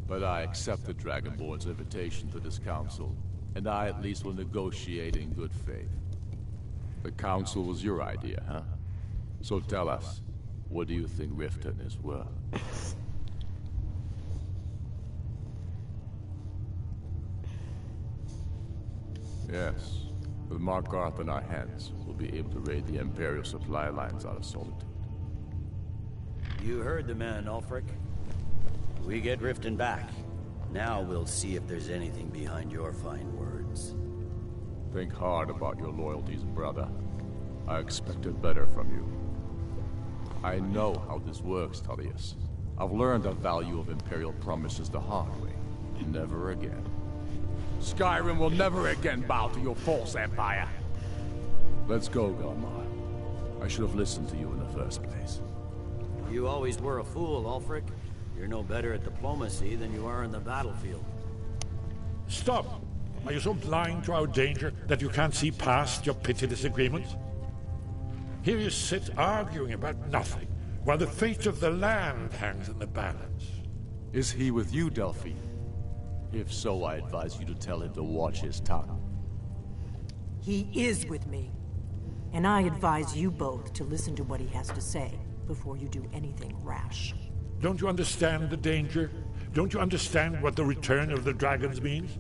But I accept the Dragonborn's invitation to this council, and I at least will negotiate in good faith. The council was your idea, huh? So tell us, what do you think Riften is worth? Yes, with Markarth in our hands, we'll be able to raid the Imperial supply lines out of Solitude. You heard the man, Ulfric. We get Riften back. Now we'll see if there's anything behind your fine words. Think hard about your loyalties, brother. I expected better from you. I know how this works, Tullius. I've learned the value of Imperial promises the hard way. Never again. Skyrim will never again bow to your false empire. Let's go, Galmar. I should have listened to you in the first place. You always were a fool, Ulfric. You're no better at diplomacy than you are in the battlefield. Stop! Are you so blind to our danger that you can't see past your petty disagreements? Here you sit arguing about nothing, while the fate of the land hangs in the balance. Is he with you, Delphine? If so, I advise you to tell him to watch his tongue. He is with me. And I advise you both to listen to what he has to say before you do anything rash. Don't you understand the danger? Don't you understand what the return of the dragons means?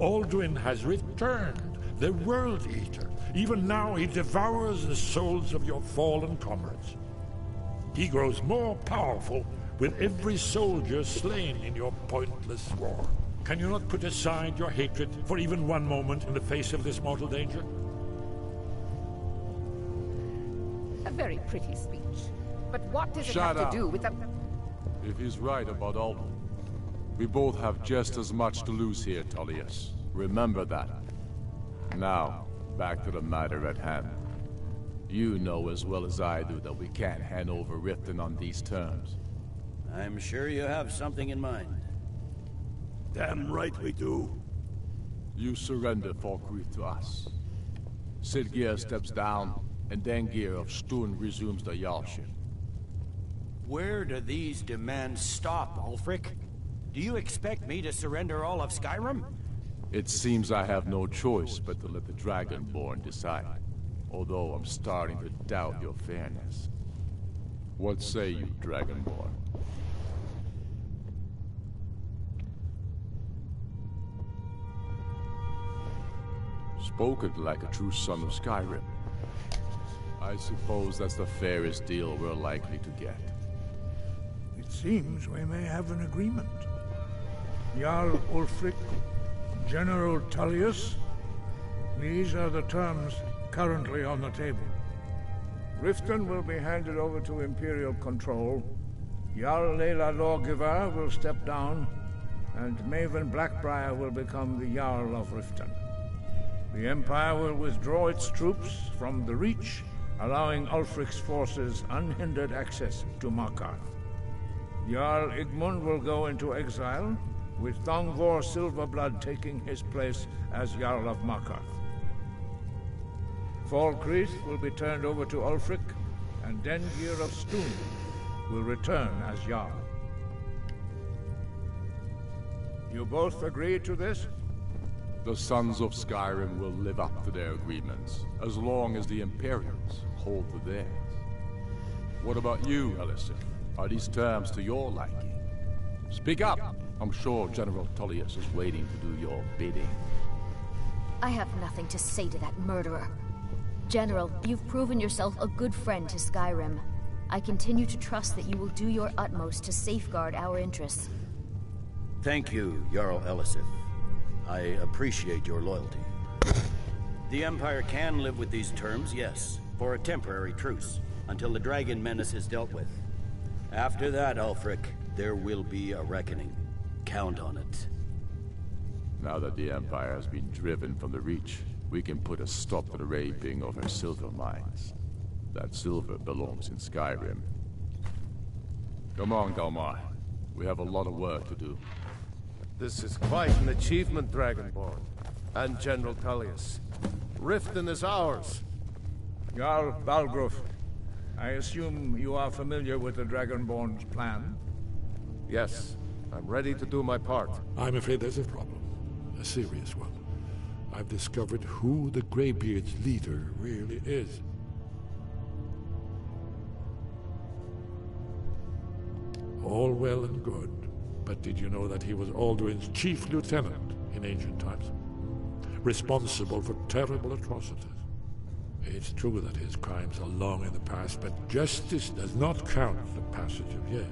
Alduin has returned, the World Eater. Even now he devours the souls of your fallen comrades. He grows more powerful with every soldier slain in your pointless war. Can you not put aside your hatred for even one moment in the face of this mortal danger? A very pretty speech. But what does it Shut have up. to do with the... If he's right about Alduin, we both have just as much to lose here, Tullius. Remember that. Now, back to the matter at hand. You know as well as I do that we can't hand over Riften on these terms. I'm sure you have something in mind. Damn right we do. You surrender Falkreath to us. Sidgeir steps down, and Dengir of Stun resumes the Jarlship. Where do these demands stop, Ulfric? Do you expect me to surrender all of Skyrim? It seems I have no choice but to let the Dragonborn decide. Although I'm starting to doubt your fairness. What say you, Dragonborn? Spoken like a true son of Skyrim. I suppose that's the fairest deal we're likely to get. It seems we may have an agreement. Jarl Ulfric, General Tullius, these are the terms currently on the table. Riften will be handed over to Imperial control, Jarl Layla Lawgiver will step down, and Maven Blackbriar will become the Jarl of Riften. The Empire will withdraw its troops from the Reach, allowing Ulfric's forces unhindered access to Markarth. Jarl Igmund will go into exile, with Thongvor Silverblood taking his place as Jarl of Markarth. Falkreath will be turned over to Ulfric, and Dengir of Stun will return as Jarl. You both agree to this? The Sons of Skyrim will live up to their agreements, as long as the Imperials hold to theirs. What about you, Elisif? Are these terms to your liking? Speak up! I'm sure General Tullius is waiting to do your bidding. I have nothing to say to that murderer. General, you've proven yourself a good friend to Skyrim. I continue to trust that you will do your utmost to safeguard our interests. Thank you, Jarl Elisif. I appreciate your loyalty. The Empire can live with these terms, yes, for a temporary truce, until the Dragon Menace is dealt with. After that, Ulfric, there will be a reckoning. Count on it. Now that the Empire has been driven from the Reach, we can put a stop to the raping of her silver mines. That silver belongs in Skyrim. Come on, Galmar. We have a lot of work to do. This is quite an achievement, Dragonborn. And General Tullius. Riften is ours. Jarl Balgruf, I assume you are familiar with the Dragonborn's plan? Yes, I'm ready to do my part. I'm afraid there's a problem. A serious one. I've discovered who the Greybeard's leader really is. All well and good, but did you know that he was Alduin's chief lieutenant in ancient times? Responsible for terrible atrocities. It's true that his crimes are long in the past, but justice does not count the passage of years.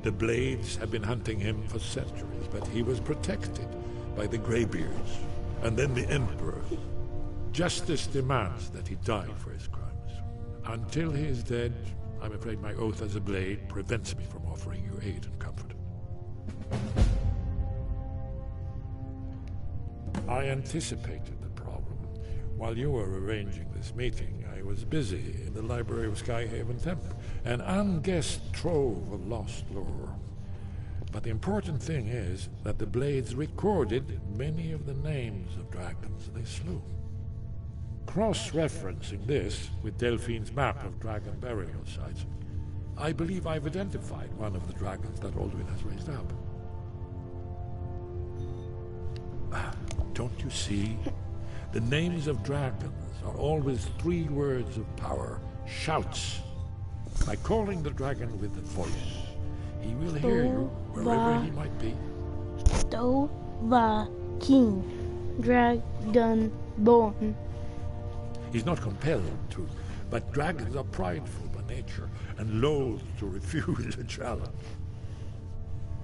The Blades have been hunting him for centuries, but he was protected by the Greybeards, and then the Emperor. Justice demands that he die for his crimes. Until he is dead, I'm afraid my oath as a Blade prevents me from offering you aid and comfort. I anticipated the problem. While you were arranging this meeting, I was busy in the library of Skyhaven Temple, an unguessed trove of lost lore. But the important thing is that the Blades recorded many of the names of dragons they slew. Cross-referencing this with Delphine's map of dragon burial sites, I believe I've identified one of the dragons that Alduin has raised up. Don't you see? The names of dragons are always 3 words of power, shouts. By calling the dragon with the voice, he will hear you wherever he might be. Stova King, Dragonborn. He's not compelled to, but dragons are prideful by nature and loath to refuse a challenge.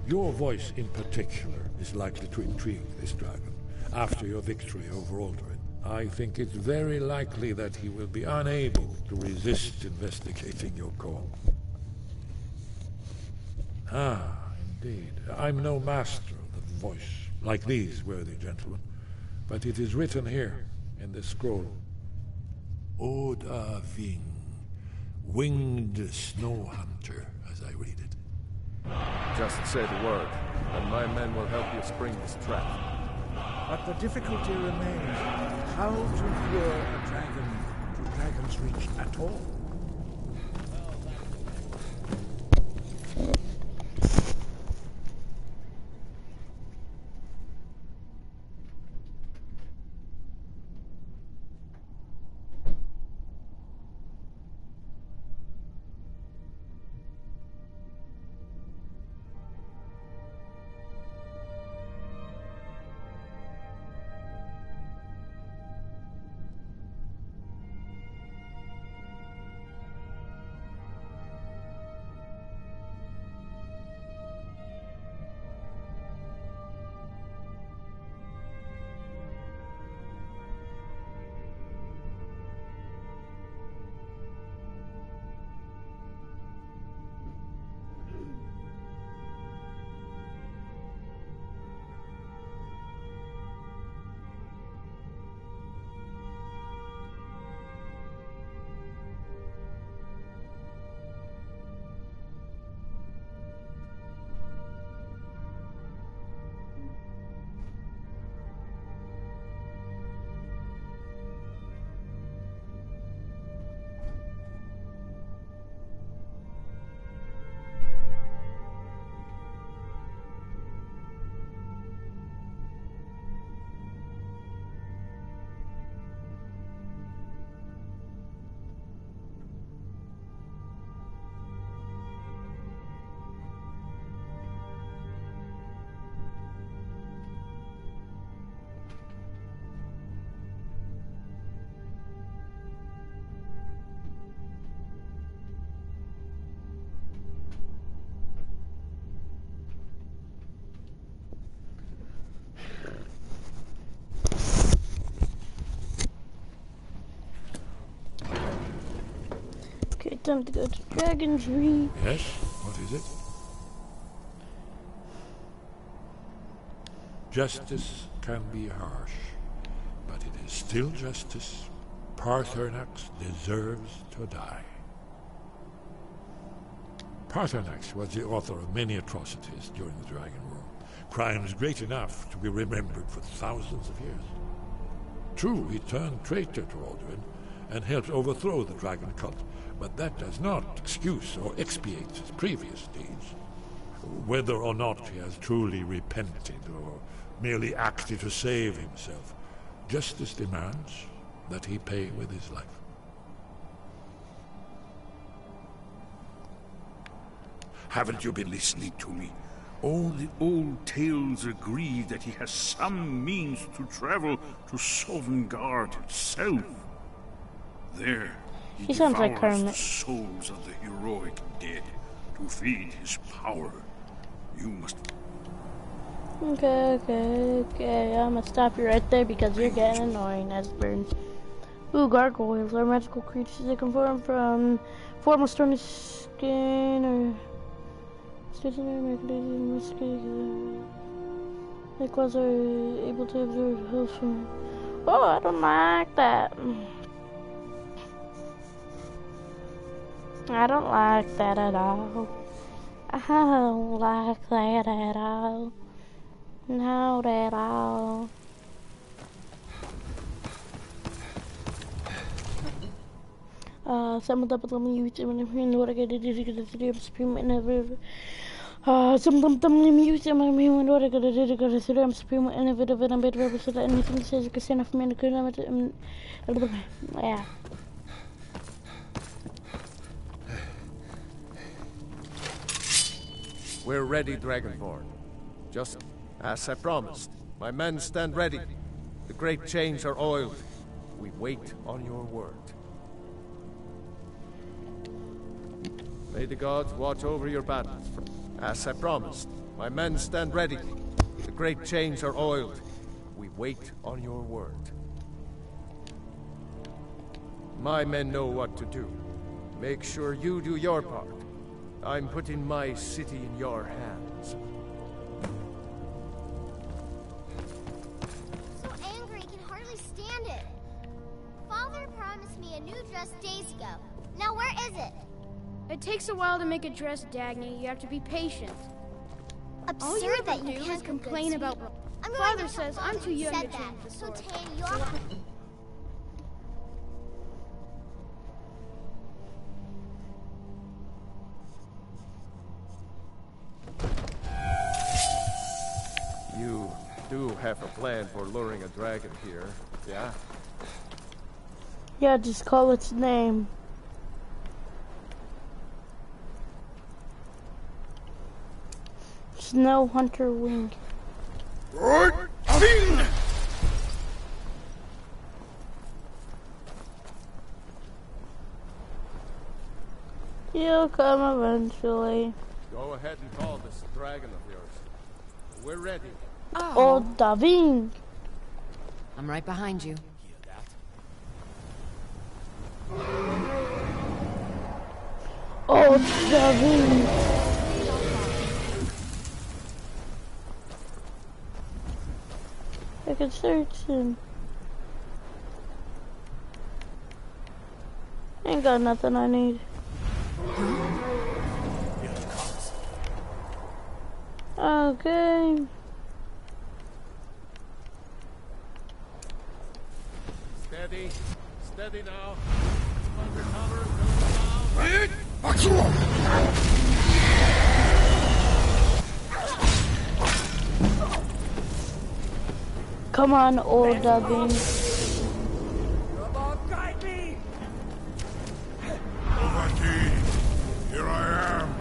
Your voice in particular is likely to intrigue this dragon after your victory over Alduin. I think it's very likely that he will be unable to resist investigating your call. Ah, indeed. I'm no master of the voice, like these worthy gentlemen, but it is written here in this scroll. Oda Ving, winged snow hunter, as I read it. Just say the word, and my men will help you spring this trap. But the difficulty remains how to lure a dragon to Dragon's Reach at all. Time to go to Dragon's Reach. Yes? What is it? Justice can be harsh, but it is still justice. Paarthurnax deserves to die. Paarthurnax was the author of many atrocities during the Dragon War, crimes great enough to be remembered for thousands of years. True, he turned traitor to Alduin and helped overthrow the dragon cult, but that does not excuse or expiate his previous deeds. Whether or not he has truly repented or merely acted to save himself, justice demands that he pay with his life. Haven't you been listening to me? All the old tales agree that he has some means to travel to Sovngarde itself. There, he sounds like devours Kermit. the souls of the heroic dead to feed his power. You must... Okay. I'm gonna stop you right there because you're getting annoying, Esbern. Ooh, gargoyles are magical creatures that can form from formal stony skin or stationary mechanism. Likewise are able to absorb health from... Oh, I don't like that. I don't like that at all. I don't like that at all. Not at all. Some of the people use them in what I get to do to get the supreme and never. Some of them use them in what I get to do to get the supreme and never of it and better represent anything that says you can stand up for me and yeah. We're ready, Dragonborn. Just as I promised. My men stand ready. The great chains are oiled. We wait on your word. May the gods watch over your battles. As I promised. My men stand ready. The great chains are oiled. We wait on your word. My men know what to do. Make sure you do your part. I'm putting my city in your hands. So angry, I can hardly stand it. Father promised me a new dress days ago. Now where is it? It takes a while to make a dress, Dagny. You have to be patient. All you Absurd ever that you do can't is be complain good, about. sweet. I'm going Father to tell says I'm Father too you young said to that. change the So sword. Tan, you're... You do have a plan for luring a dragon here, yeah? Yeah, just call its name. Snow Hunter Wing. He'll come eventually. Go ahead and call this dragon of yours. We're ready. Old Daving. I'm right behind you. Old Daving. I can search him. Ain't got nothing I need. Okay. Steady. Steady now. Undercover. Going down. Come on, old Daving. Guide me! Here I am.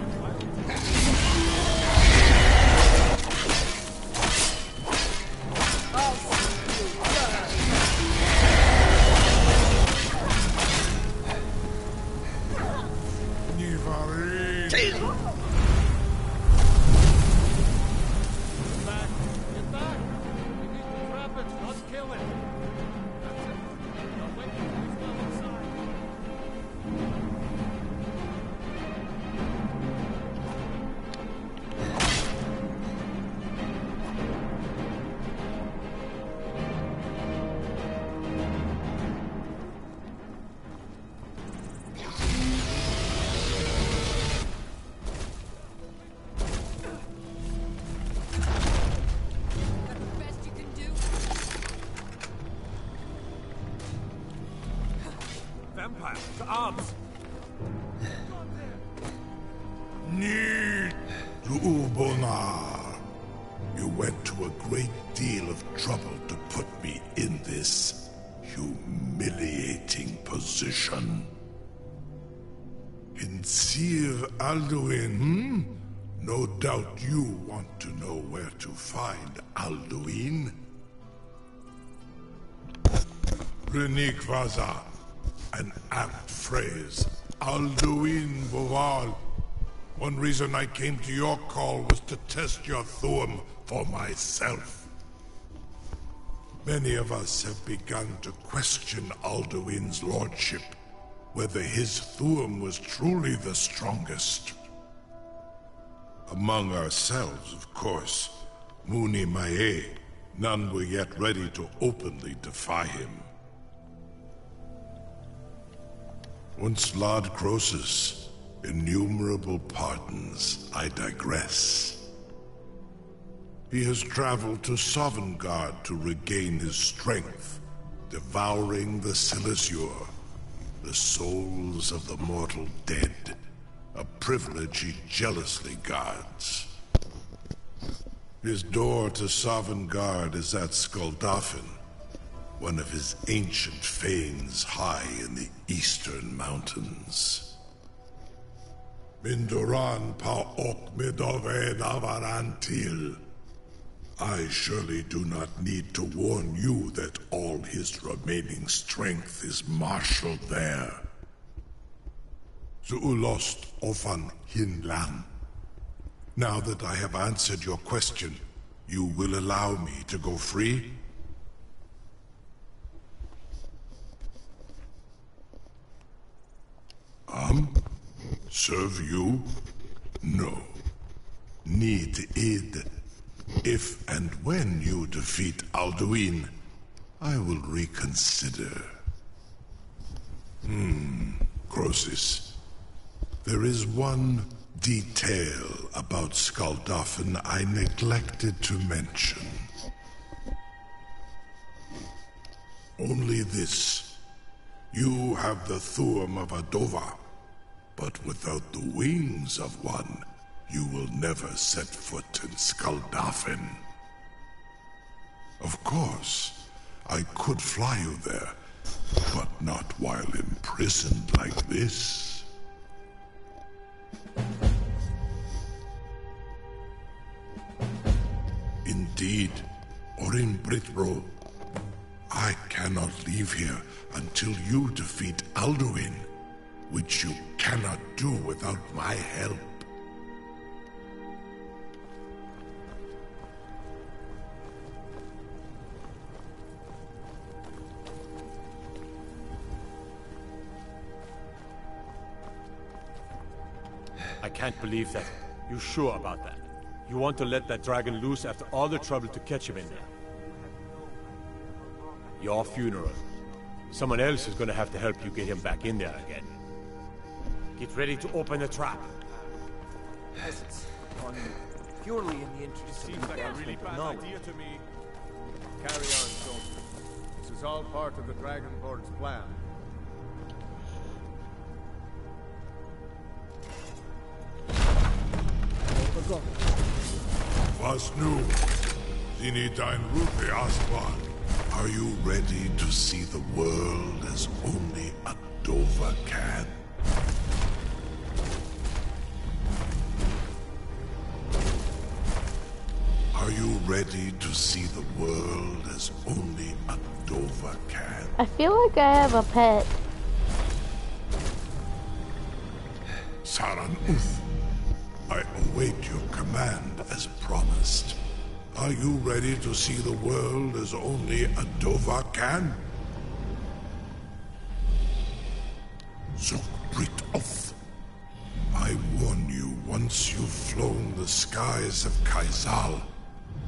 Empire, to arms! Need to Ubonar. You went to a great deal of trouble to put me in this humiliating position. In Sir Alduin, No doubt you want to know where to find Alduin. Renikvaza, an apt phrase. Alduin Boval. One reason I came to your call was to test your Thuum for myself. Many of us have begun to question Alduin's lordship, whether his Thuum was truly the strongest. Among ourselves, of course, Muni Mae, none were yet ready to openly defy him. Once Lord Croesus, innumerable pardons, I digress. He has traveled to Sovngarde to regain his strength, devouring the Silesure, the souls of the mortal dead, a privilege he jealously guards. His door to Sovngarde is at Skuldafn, one of his ancient fanes high in the eastern mountains. Mindoran pa ok midove navarantil. I surely do not need to warn you that all his remaining strength is marshaled there. Zuulost ofan hinlan. Now that I have answered your question, you will allow me to go free? Serve you? No. Need id. If and when you defeat Alduin, I will reconsider. Croesus. There is one detail about Skuldafn I neglected to mention. Only this. You have the Thuum of Adova, but without the wings of one, you will never set foot in Skuldafn. Of course, I could fly you there, but not while imprisoned like this. Indeed, Orin Britbro, I cannot leave here until you defeat Alduin, which you cannot do without my help. I can't believe that. You sure about that? You want to let that dragon loose after all the trouble to catch him in there? Your funeral. Someone else is gonna have to help you get him back in there again. Get ready to open the trap. Peasants, on purely in the interest Seems like a really bad idea to me. Carry on, soldier. This is all part of the Dragonborn's plan. Was nu? Zini dein Rupe Aswan. Are you ready to see the world as only Adova can? Are you ready to see the world as only Adova can? I feel like I have a pet. Saran Uth, I await your command as promised. Are you ready to see the world as only Adova can? Zukbrit Oth, I warn you, once you've flown the skies of Kaizal,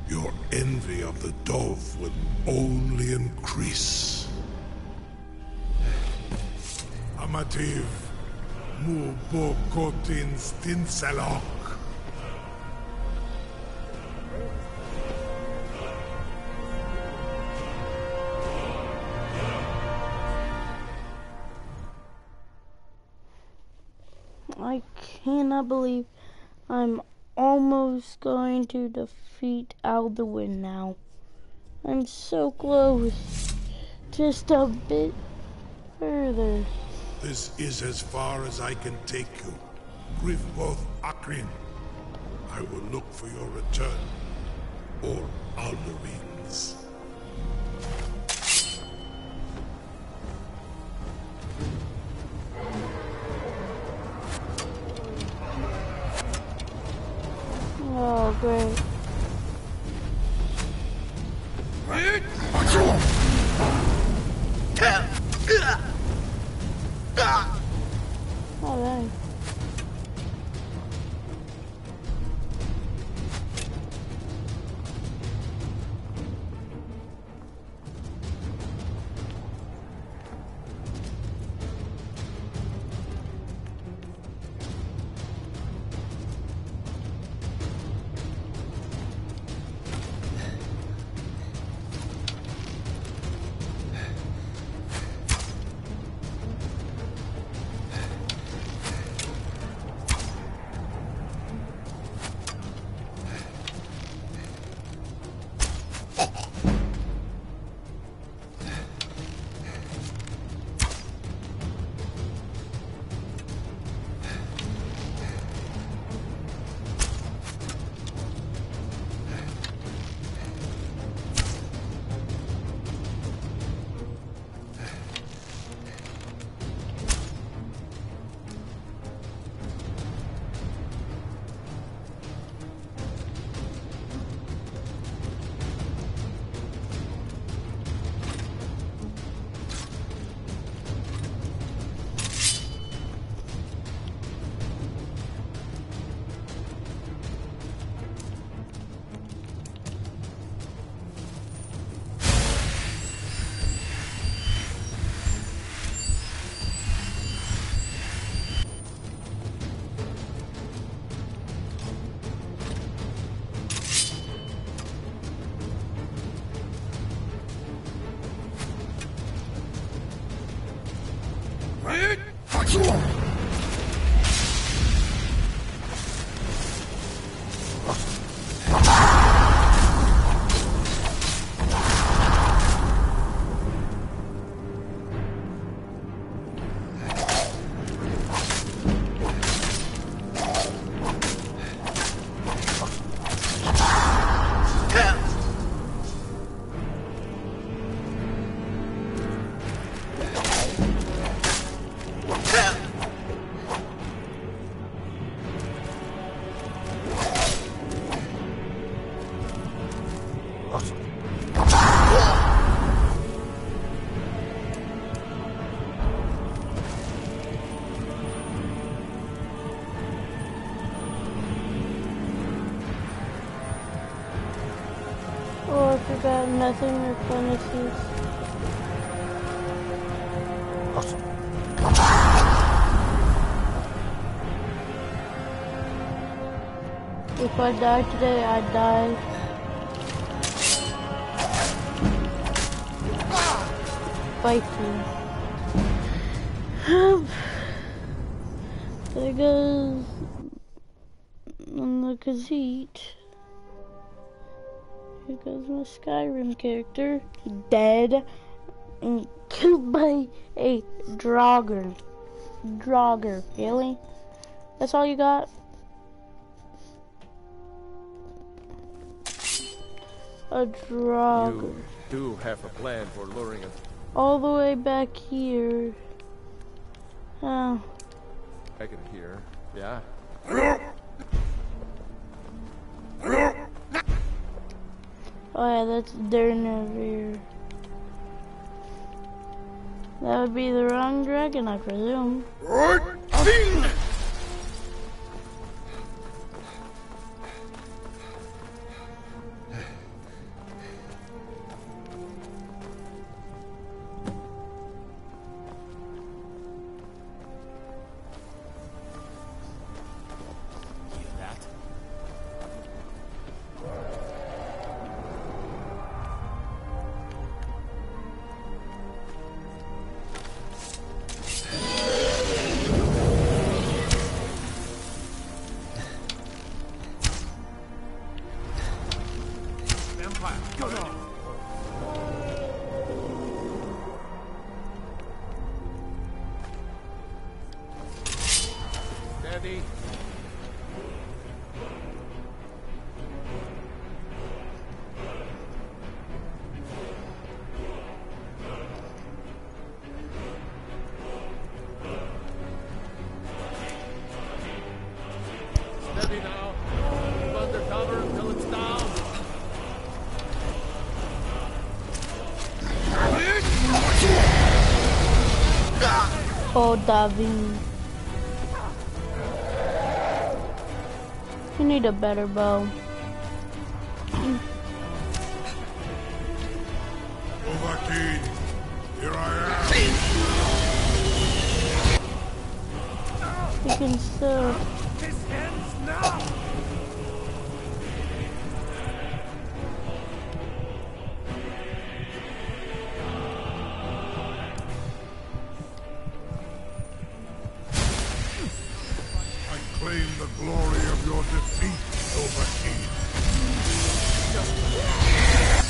your envy of the Dove will only increase. Amativ, mu bokotin stinselok. cannot believe I'm almost going to defeat Alduin now. I'm so close. Just a bit further. This is as far as I can take you. Grifboth Akrin. I will look for your return. Or Alduin's. Oh, great. All right. Oh, I forgot nothing replenishes. If I die today, I die. Fighting. There goes the Khajiit. Here goes my Skyrim character, dead and killed by a Draugr. Draugr, really? That's all you got? A Draugr. You do have a plan for luring us. All the way back here. Oh. I can hear. Yeah. Oh yeah, that's Dern over here. That would be the wrong dragon, I presume. ready. Steady now. Keep under cover until it's down. Oh, Davin. You need a better bow. Overkin, here I am. You can still. This ends now. Claim the glory of your defeat, Overkin.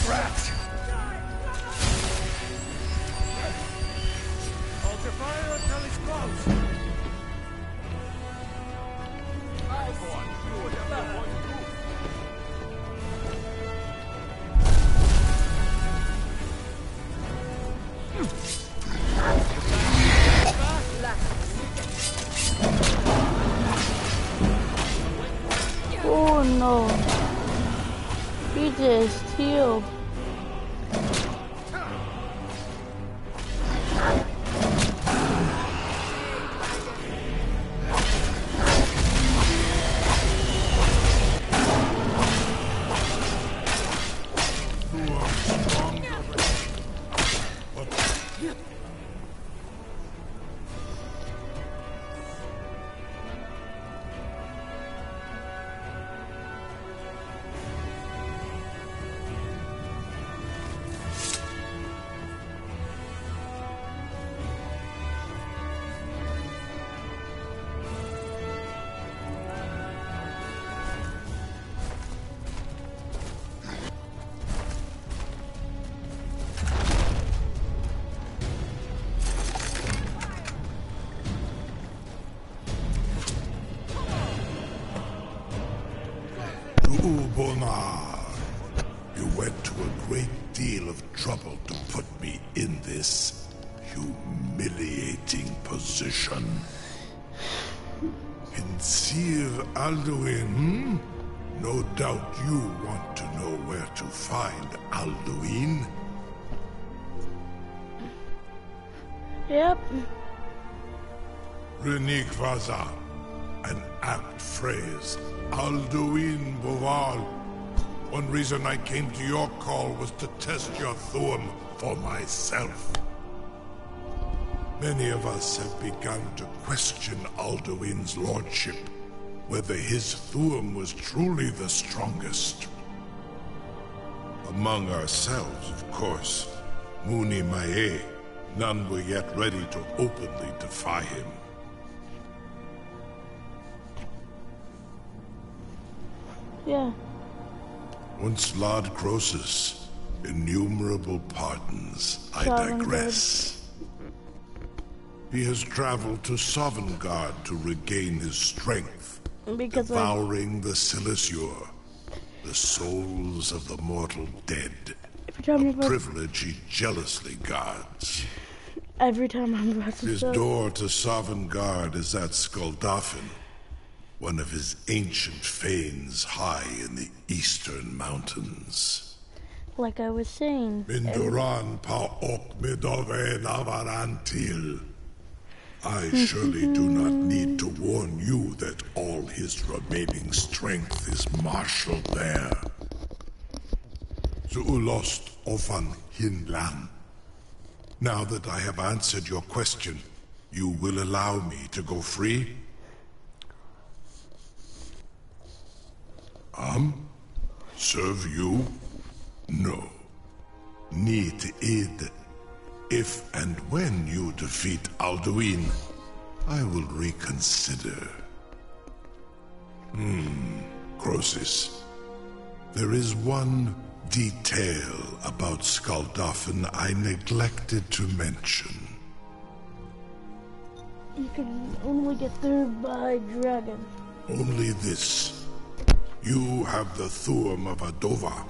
Rat! Hold your fire until he's close. Oh no. He just healed. Bonar, you went to a great deal of trouble to put me in this humiliating position. In Sir Alduin, no doubt you want to know where to find Alduin. Yep. Renik Vaza, an apt phrase. Alduin Boval. One reason I came to your call was to test your Thuum for myself. Many of us have begun to question Alduin's lordship, whether his Thuum was truly the strongest. Among ourselves, of course, Muni Mae, none were yet ready to openly defy him. Yeah. Once Lord Croesus, innumerable pardons, I digress. He has traveled to Sovngarde to regain his strength, devouring the Silesure, the souls of the mortal dead, a privilege he jealously guards. Every time I'm about to His door to Sovngarde is at Skuldafn, one of his ancient fanes high in the eastern mountains. Like I was saying. Minduran pa ok midove navarantil. I surely do not need to warn you that all his remaining strength is marshaled there. Zuulost ofan hinlan. Now that I have answered your question, you will allow me to go free? Serve you? No. Need id. If and when you defeat Alduin, I will reconsider. Croesus. There is one detail about Skuldafn I neglected to mention. You can only get there by dragon. Only this. You have the Thurm of Adova,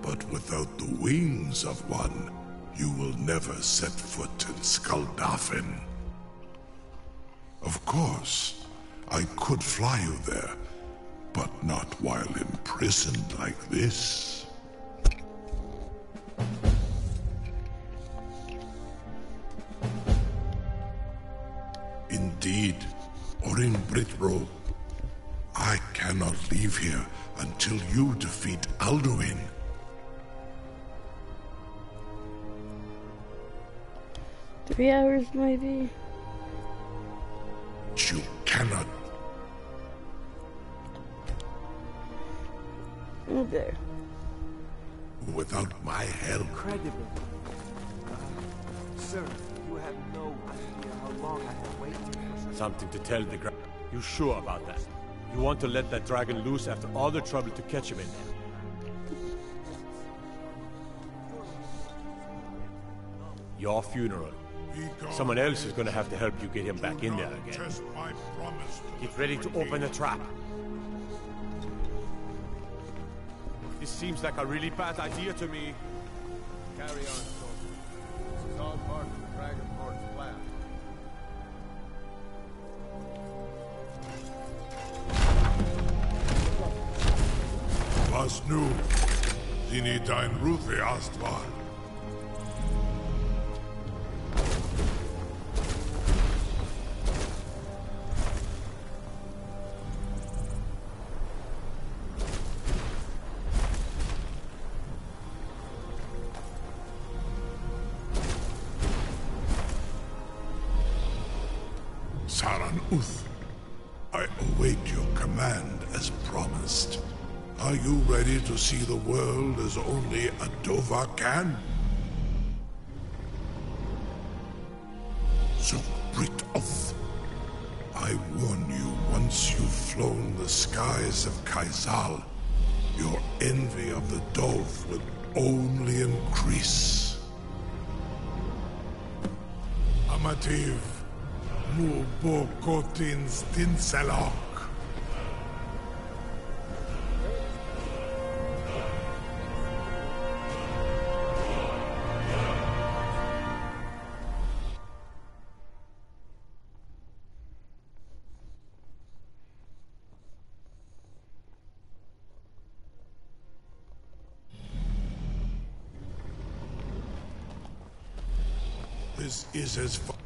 but without the wings of one, you will never set foot in Skuldafn. Of course, I could fly you there, but not while imprisoned like this. Indeed, Orin Britbro, I cannot leave here until you defeat Alduin. 3 hours, maybe. You cannot. Okay. Without my help. Incredible. Sir, you have no idea how long I have waited for Something to tell the Grand. You sure about that? You want to let that dragon loose after all the trouble to catch him in there? Your funeral. Someone else is gonna have to help you get him back in there again. Get ready to open the trap. This seems like a really bad idea to me. Carry on, soldier. This is all part of the Dragonborn's plan. Was nu, Zini dein Rufe Astval. Saran Uth, I await your command as promised. Are you ready to see the world as only Adova can? Zukbrit Oth, I warn you, once you've flown the skies of Kaisal, your envy of the Dove will only increase. Amativ, mu bo kotin stinselok. This is as far